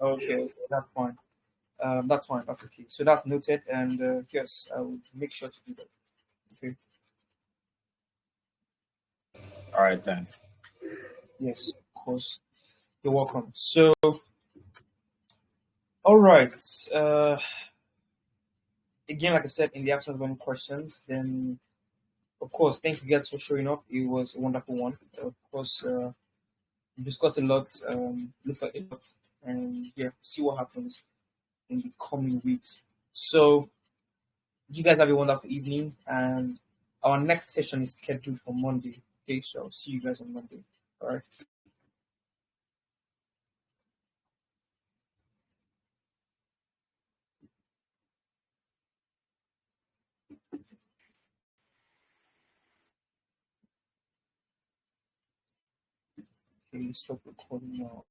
Okay. That's fine. That's fine. That's okay. So that's noted, and yes, I will make sure to do that. Okay. All right, thanks. Yes, of course. You're welcome. So, all right. Uh, Again, like I said, in the absence of any questions, then of course, thank you guys for showing up. It was a wonderful one. Of course, we discussed a lot, looked at a lot, and yeah, see what happens in the coming weeks. So, you guys have a wonderful evening, and our next session is scheduled for Monday. Okay, so I'll see you guys on Monday. All right. Okay, stop recording now.